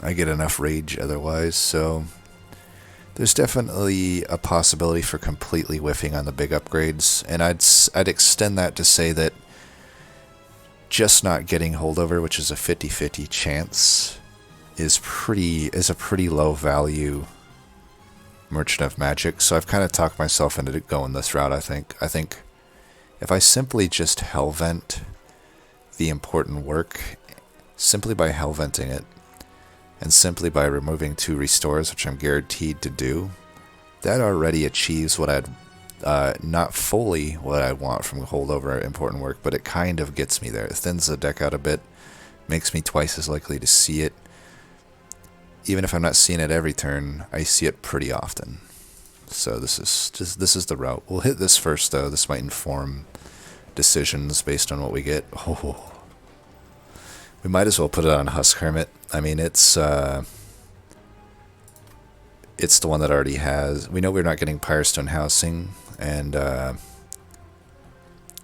Speaker 2: I get enough rage otherwise, so there's definitely a possibility for completely whiffing on the big upgrades, and I'd extend that to say that just not getting holdover, which is a 50-50 chance, is a pretty low value Merchant of Magic. So I've kind of talked myself into going this route. I think if I simply just Hellvent the important work, simply by Hellventing it, and simply by removing 2 restores, which I'm guaranteed to do, that already achieves what I'd not fully what I want from holdover important work, but it kind of gets me there. It thins the deck out a bit, makes me twice as likely to see it. Even if I'm not seeing it every turn, I see it pretty often. So this is the route. We'll hit this first though. This might inform decisions based on what we get. Oh. We might as well put it on Husk Hermit. I mean, it's the one that already has. We know we're not getting Pyrestone Housing, and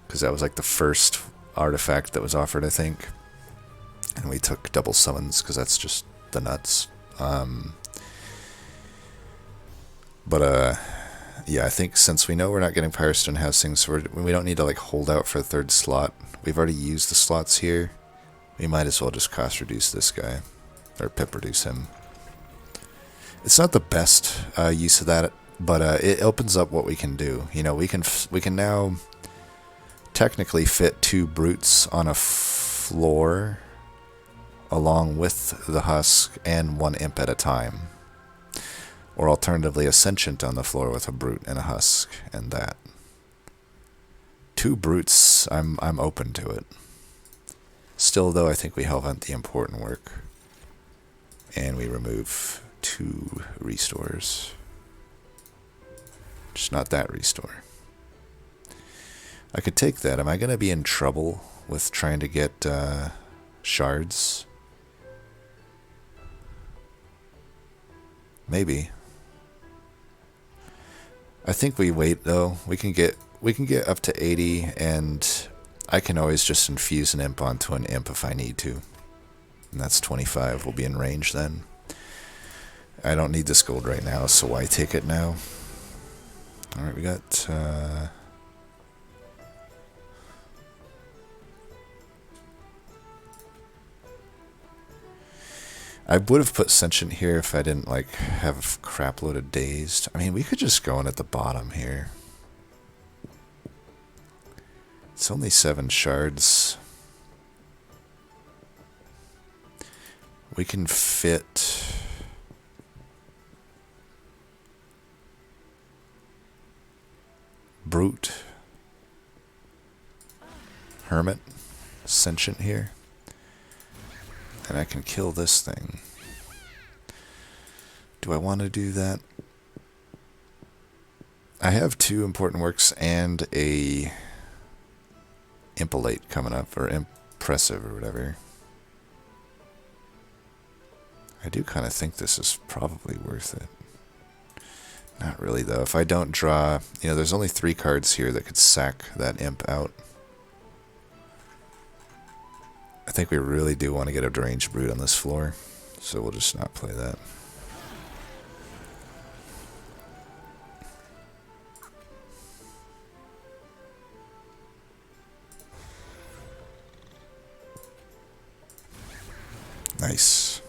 Speaker 2: because that was like the first artifact that was offered, I think. And we took double summons because that's just the nuts. Yeah, I think since we know we're not getting Pyrestone Housing, so we don't need to like hold out for a 3rd slot. We've already used the slots here. We might as well just cost reduce this guy, or pip reduce him. It's not the best use of that, but it opens up what we can do. You know, we can now technically fit 2 brutes on a floor along with the husk and 1 imp at a time, or alternatively a sentient on the floor with a brute and a husk and that. 2 brutes, I'm open to it. Still, though, I think we Hellvent the important work. And we remove 2 restores. Just not that restore. I could take that. Am I going to be in trouble with trying to get shards? Maybe. I think we wait, though. We can get up to 80, and I can always just infuse an imp onto an imp if I need to. And that's 25. We'll be in range then. I don't need this gold right now, so why take it now? Alright, we got... I would have put Sentient here if I didn't like have a crap load of Dazed. I mean, we could just go in at the bottom here. It's only 7 shards. We can fit... Brute. Hermit. Sentient here. And I can kill this thing. Do I want to do that? I have 2 important works and a Impolate coming up, or Impressive, or whatever. I do kind of think this is probably worth it. Not really, though. If I don't draw... there's only 3 cards here that could sack that Imp out. I think we really do want to get a Deranged Brute on this floor, so we'll just not play that. Nice.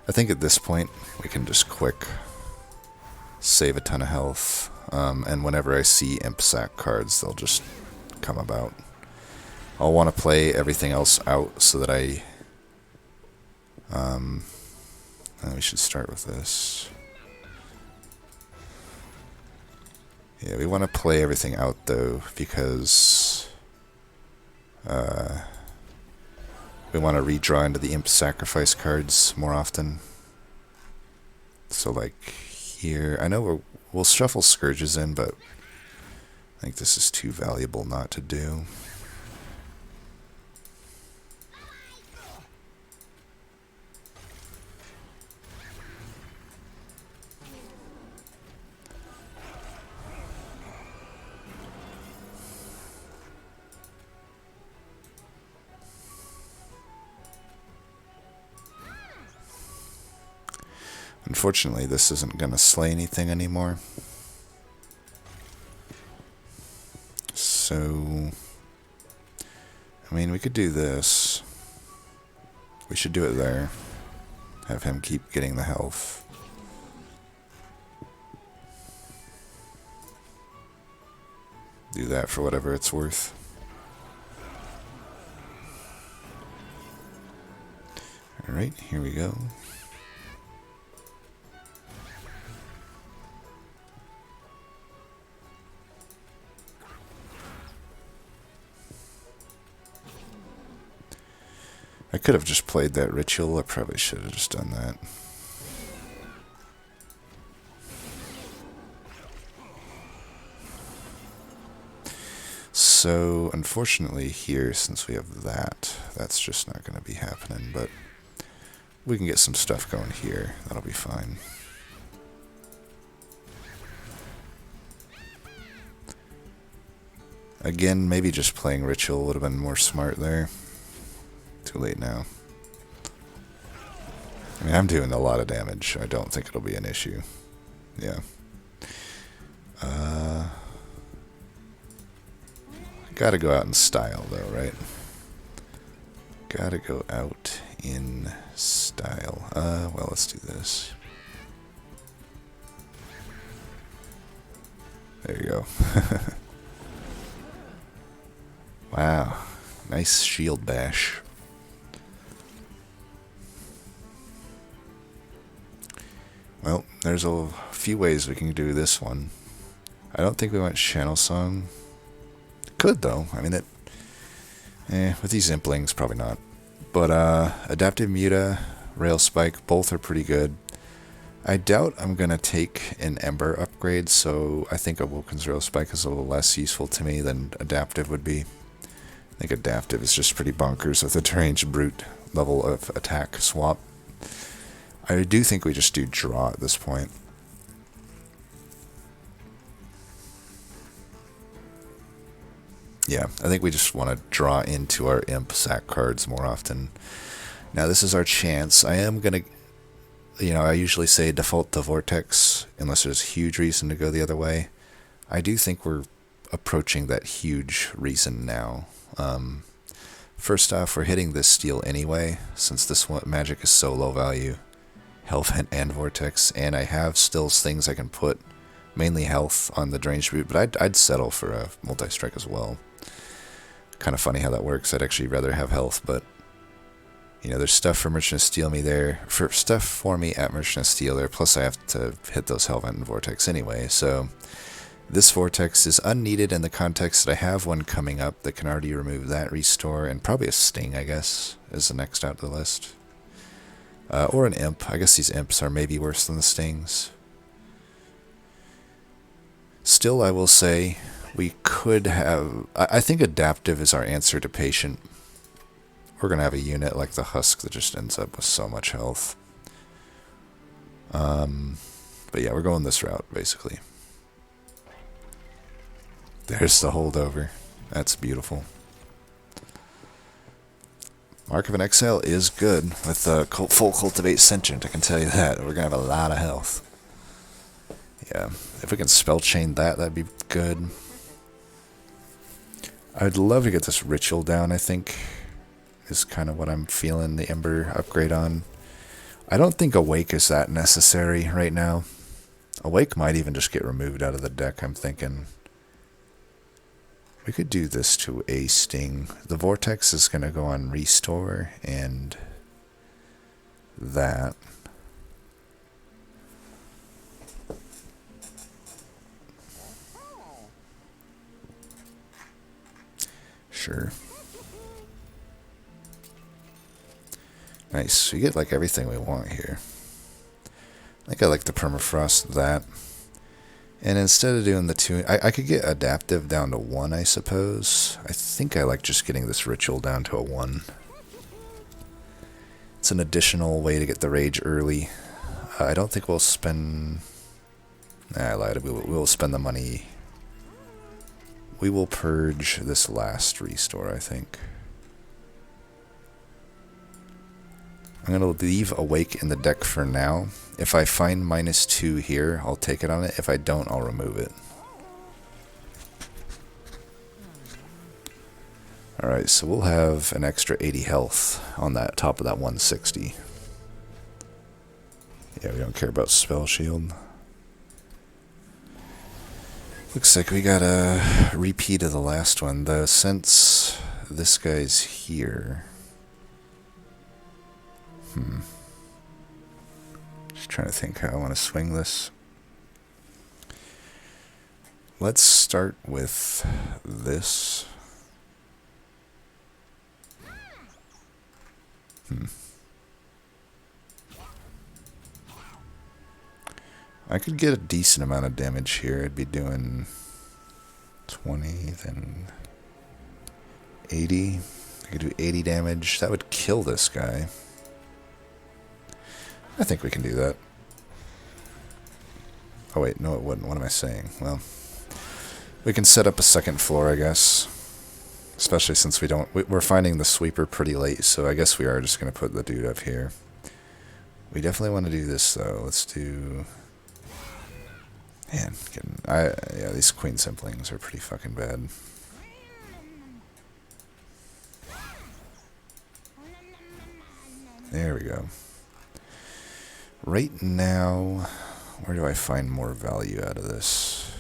Speaker 2: I think at this point we can just quick save a ton of health, and whenever I see Imp Sack cards, they'll just come about. I'll want to play everything else out so that we should start with this. Yeah, we want to play everything out though, because we want to redraw into the Imp Sacrifice cards more often. So like here, I know we'll shuffle Scourges in, but I think this is too valuable not to do. Unfortunately, this isn't going to slay anything anymore. So, I mean, we could do this. We should do it there. Have him keep getting the health. Do that for whatever it's worth. Alright, here we go. I could have just played that ritual. I probably should have just done that. So, unfortunately here, since we have that, that's just not going to be happening, but we can get some stuff going here. That'll be fine. Again, maybe just playing ritual would have been more smart there. Too late now. I mean, I'm doing a lot of damage. I don't think it'll be an issue. Yeah. Gotta go out in style, though, right? Gotta go out in style. Well, let's do this. There you go. Wow. Nice shield bash. Well, there's a few ways we can do this one. I don't think we went Channel Song. Could, though. I mean, with these Implings, probably not. But, Adaptive Muta, Rail Spike, both are pretty good. I doubt I'm going to take an Ember upgrade, so I think Awoken's Rail Spike is a little less useful to me than Adaptive would be. I think Adaptive is just pretty bonkers with a Deranged Brute level of attack swap. I do think we just do draw at this point. Yeah, I think we just want to draw into our Imp Sack cards more often. Now this is our chance. I am going to, I usually say default to Vortex unless there's a huge reason to go the other way. I do think we're approaching that huge reason now. First off, we're hitting this steal anyway, since this one magic is so low value. Hellvent and Vortex, and I have still things I can put, mainly health on the Deranged Brute, but I'd settle for a multi-strike as well. Kind of funny how that works. I'd actually rather have health, but there's stuff for Merchant of Steel stuff for me at Merchant of Steel there, plus I have to hit those Hellvent and Vortex anyway, so this Vortex is unneeded in the context that I have one coming up that can already remove that restore, and probably a Sting, I guess, is the next out of the list. Or an Imp. I guess these Imps are maybe worse than the Stings. Still, I will say we could have. I think adaptive is our answer to patient. We're going to have a unit like the Husk that just ends up with so much health. But yeah, we're going this route, basically. There's the holdover. That's beautiful. Mark of an Exile is good with full Cultivate Sentient, I can tell you that. We're going to have a lot of health. Yeah, if we can spell chain that, that'd be good. I'd love to get this Ritual down, I think, is kind of what I'm feeling the Ember upgrade on. I don't think Awake is that necessary right now. Awake might even just get removed out of the deck, I'm thinking. We could do this to a Sting. The Vortex is going to go on Restore and that. Sure. Nice. We get like everything we want here. I think I like the Permafrost that. And instead of doing the 2, I could get Adaptive down to 1, I suppose. I think I like just getting this Ritual down to a 1. It's an additional way to get the Rage early. I don't think we'll spend... Nah, I lied. We will spend the money. We will purge this last Restore, I think. I'm going to leave Awake in the deck for now. If I find -2 here, I'll take it on it. If I don't, I'll remove it. Alright, so we'll have an extra 80 health on that top of that 160. Yeah, we don't care about Spell Shield. Looks like we got a repeat of the last one, though, since this guy's here. Just trying to think how I want to swing this. Let's start with this. I could get a decent amount of damage here. I'd be doing 20, then 80. I could do 80 damage. That would kill this guy. I think we can do that. Oh wait, no it wouldn't. What am I saying? Well, we can set up a second floor, I guess. Especially since we're finding the sweeper pretty late, so I guess we are just going to put the dude up here. We definitely want to do this, though. Let's do... Man, yeah, these Queen Simplings are pretty fucking bad. There we go. Right now, where do I find more value out of this?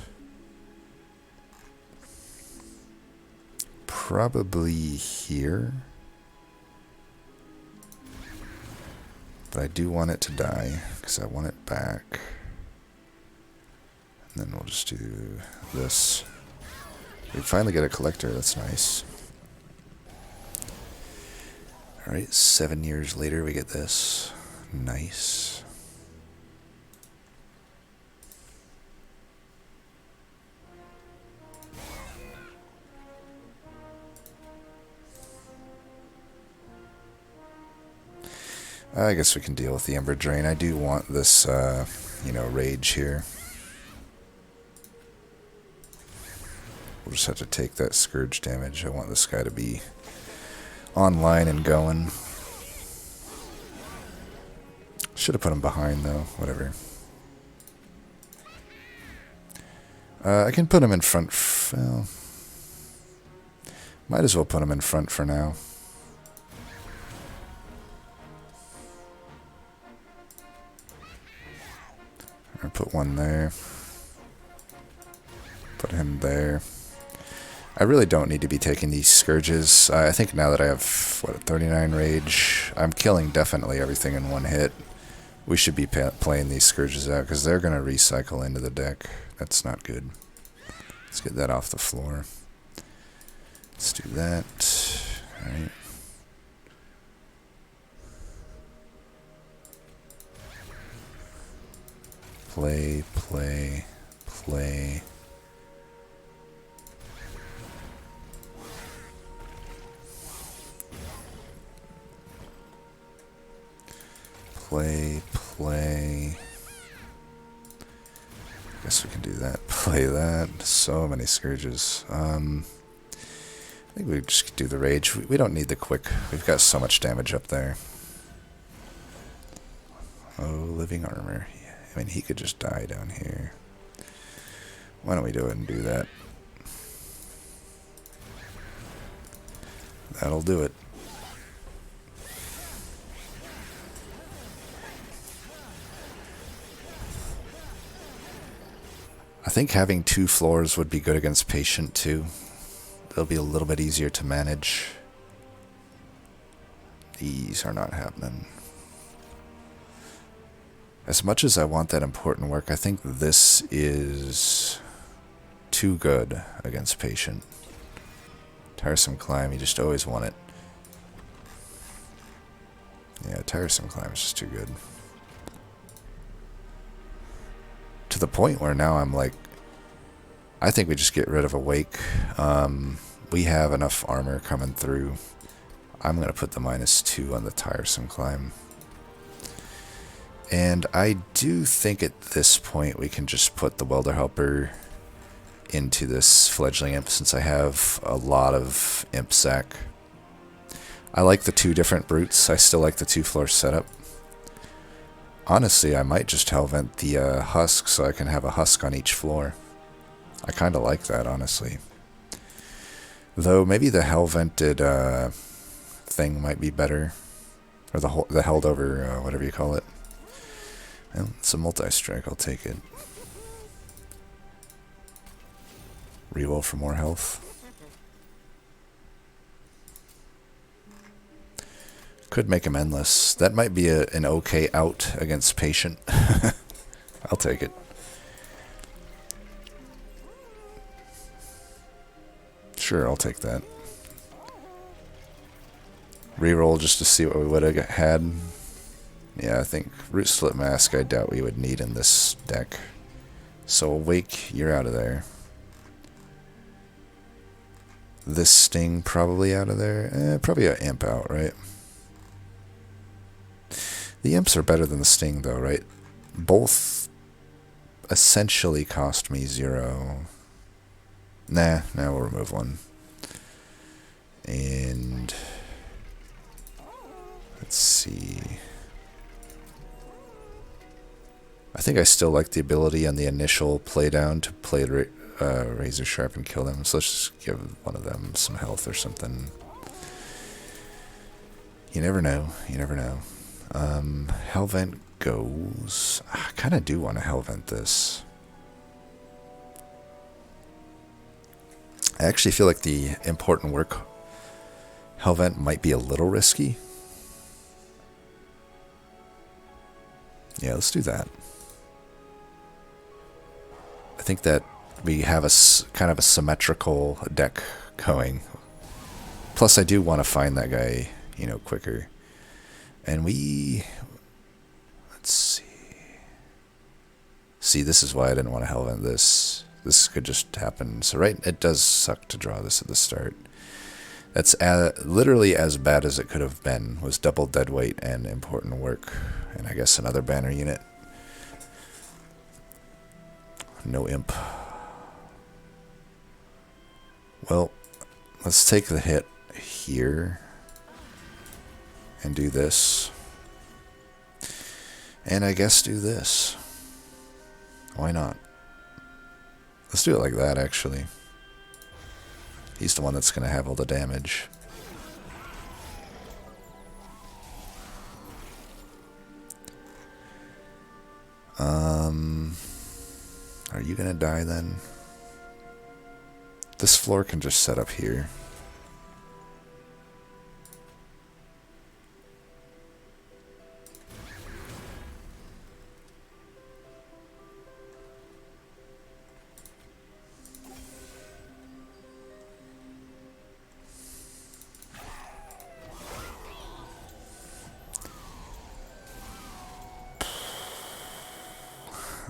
Speaker 2: Probably here. But I do want it to die, because I want it back. And then we'll just do this. We finally get a collector, that's nice. Alright, 7 years later we get this. Nice. I guess we can deal with the Ember Drain. I do want this, Rage here. We'll just have to take that Scourge damage. I want this guy to be online and going. Should have put him behind, though. Whatever. I can put him in front. Well, might as well put him in front for now. Or put one there. Put him there. I really don't need to be taking these Scourges. I think now that I have, 39 Rage, I'm killing definitely everything in one hit. We should be playing these Scourges out, because they're going to recycle into the deck. That's not good. Let's get that off the floor. Let's do that. Alright. Play, play, play. play. Guess we can do that. Play that. So many Scourges. I think we just do the Rage. We don't need the Quick. We've got so much damage up there. Oh, Living Armor. I mean, he could just die down here. Why don't we do it and do that? That'll do it. I think having 2 floors would be good against Patient too. They'll be a little bit easier to manage. These are not happening. As much as I want that important work, I think this is too good against Patient. Tiresome Climb, you just always want it. Yeah, Tiresome Climb is just too good. To the point where now I'm like, I think we just get rid of Awake. We have enough armor coming through. I'm going to put the -2 on the Tiresome Climb. And I do think at this point we can just put the Welder Helper into this Fledgling Imp since I have a lot of Imp Sack. I like the 2 different brutes. I still like the 2-floor setup. Honestly, I might just Hellvent the Husk so I can have a Husk on each floor. I kind of like that, honestly. Though maybe the Hellvented thing might be better. Or the held over, whatever you call it. Well, it's a multi-strike, I'll take it. Reroll for more health. Could make him endless. That might be an okay out against Patient. I'll take it. Sure, I'll take that. Reroll just to see what we would have had. Yeah, I think Root Slit Mask I doubt we would need in this deck. So Awake, you're out of there. This Sting probably out of there. Probably an Imp out, right? The Imps are better than the Sting though, right? Both essentially cost me 0. Nah, we'll remove one. And let's see. I think I still like the ability on the initial playdown to play Razor Sharp and kill them. So let's just give one of them some health or something. You never know. You never know. Hellvent goes. I kind of do want to Hellvent this. I actually feel like the important work Hellvent might be a little risky. Yeah, let's do that. I think that we have a kind of a symmetrical deck going. Plus, I do want to find that guy, you know, quicker. And let's see. See, this is why I didn't want to Hellvent this. This could just happen. So, right, it does suck to draw this at the start. That's literally as bad as it could have been, was double deadweight and important work. And I guess another banner unit. No Imp. Well, let's take the hit here. And do this. And I guess do this. Why not? Let's do it like that, actually. He's the one that's going to have all the damage. Are you going to die then? This floor can just set up here.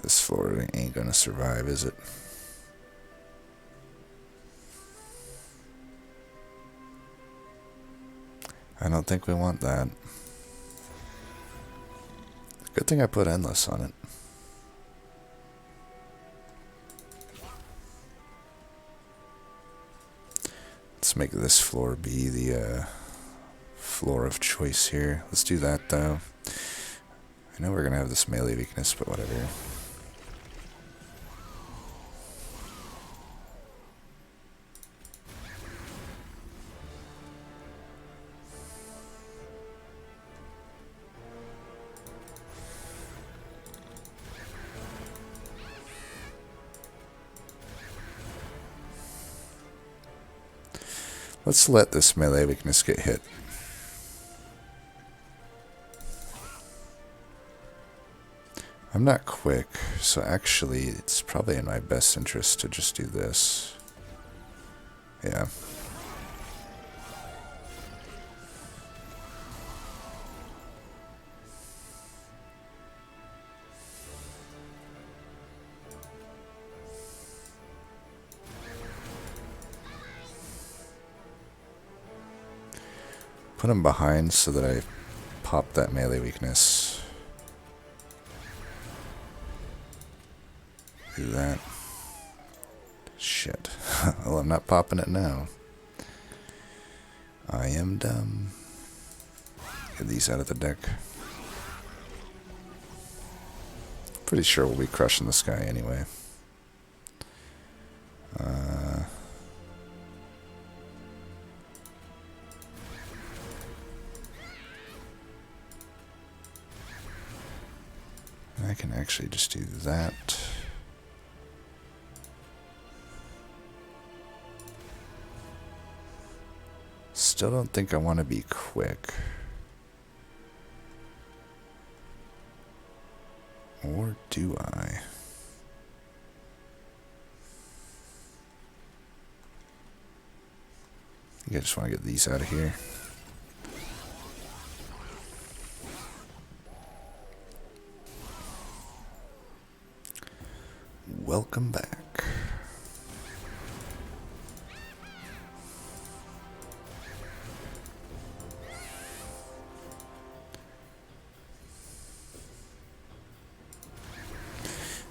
Speaker 2: This floor ain't gonna survive, is it? I don't think we want that. Good thing I put endless on it. Let's make this floor be the floor of choice here. Let's do that, though. I know we're going to have this melee weakness, but whatever. Let's let this melee weakness get hit. I'm not quick, so actually it's probably in my best interest to just do this. Yeah. Put him behind so that I pop that melee weakness. Do that. Shit. Well, I'm not popping it now. I am dumb. Get these out of the deck. Pretty sure we'll be crushing this guy anyway. I can actually just do that. Still don't think I want to be quick. Or do I? I think I just want to get these out of here. Welcome back.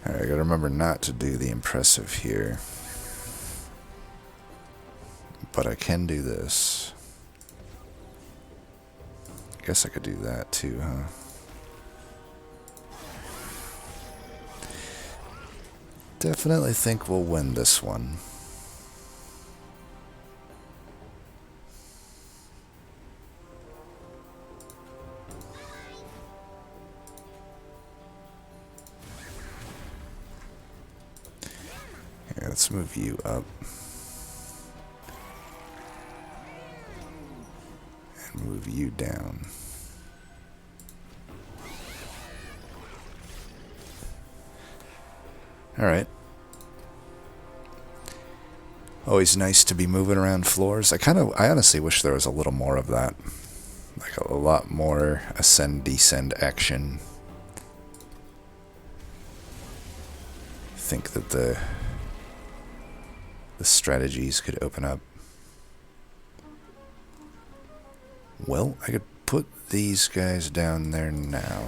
Speaker 2: Alright, I gotta remember not to do the impressive here. But I can do this. Guess I could do that too, huh? Definitely think we'll win this one. Here, let's move you up. And move you down. Alright. Always nice to be moving around floors. I honestly wish there was a little more of that. Like a lot more ascend, descend action. I think that the strategies could open up. Well, I could put these guys down there now.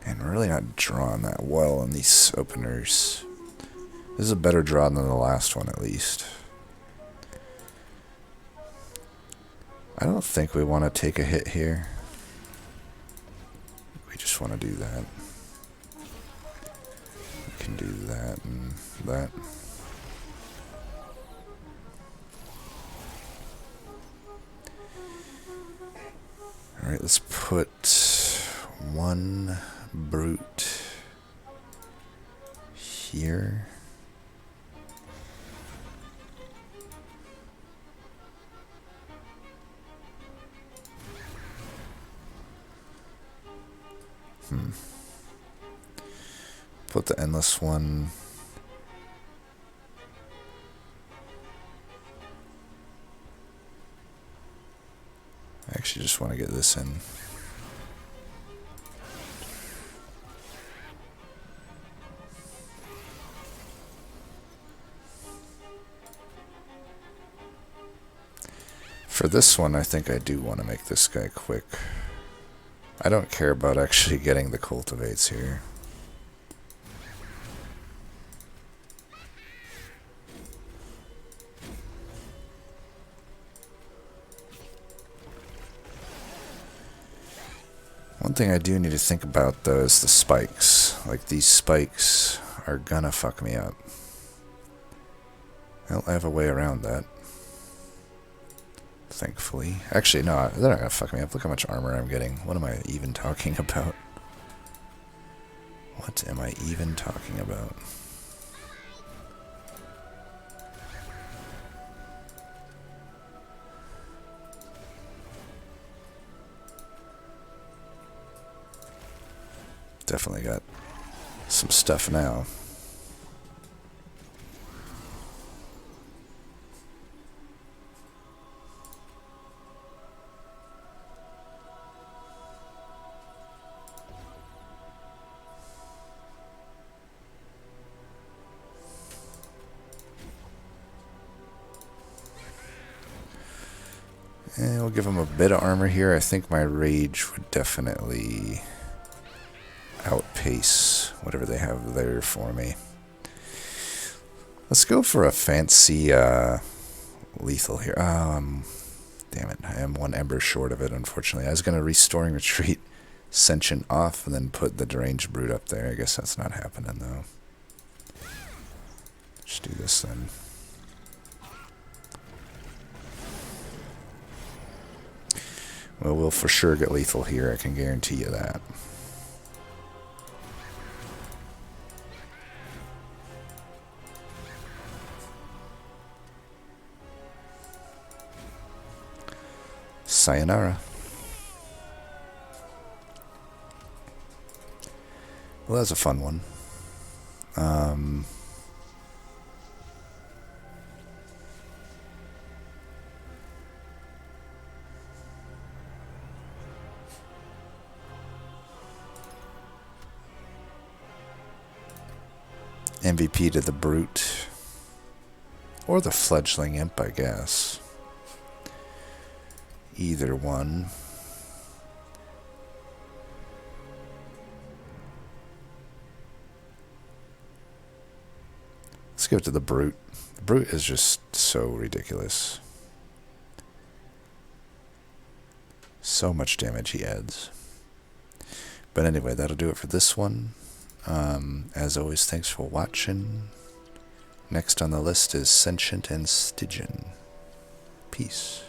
Speaker 2: And we're really not drawing that well on these openers. This is a better draw than the last one, at least. I don't think we want to take a hit here. We just want to do that. We can do that and that. Alright, let's put one brute here. Put the endless one. I actually just want to get this in. For this one, I think I do want to make this guy quick. I don't care about actually getting the cultivates here. One thing I do need to think about, though, is the spikes. Like, these spikes are gonna fuck me up. Well, I have a way around that. Thankfully. Actually, no, they're not gonna fuck me up. Look how much armor I'm getting. What am I even talking about? What am I even talking about? Definitely got some stuff now. And we'll give him a bit of armor here. I think my rage would definitely outpace whatever they have there for me. Let's go for a fancy lethal here. Damn it. I am one ember short of it, unfortunately. I was going to Restoring Retreat Sentient off and then put the Deranged Brute up there. I guess that's not happening, though. Just do this then. Well, we'll for sure get lethal here. I can guarantee you that. Sayonara. Well, that's a fun one. MVP to the Brute. Or the Fledgling Imp, I guess. Either one. Let's give it to the Brute. The Brute is just so ridiculous. So much damage he adds. But anyway, that'll do it for this one. As always, thanks for watching. Next on the list is Sentient and Stygian. Peace.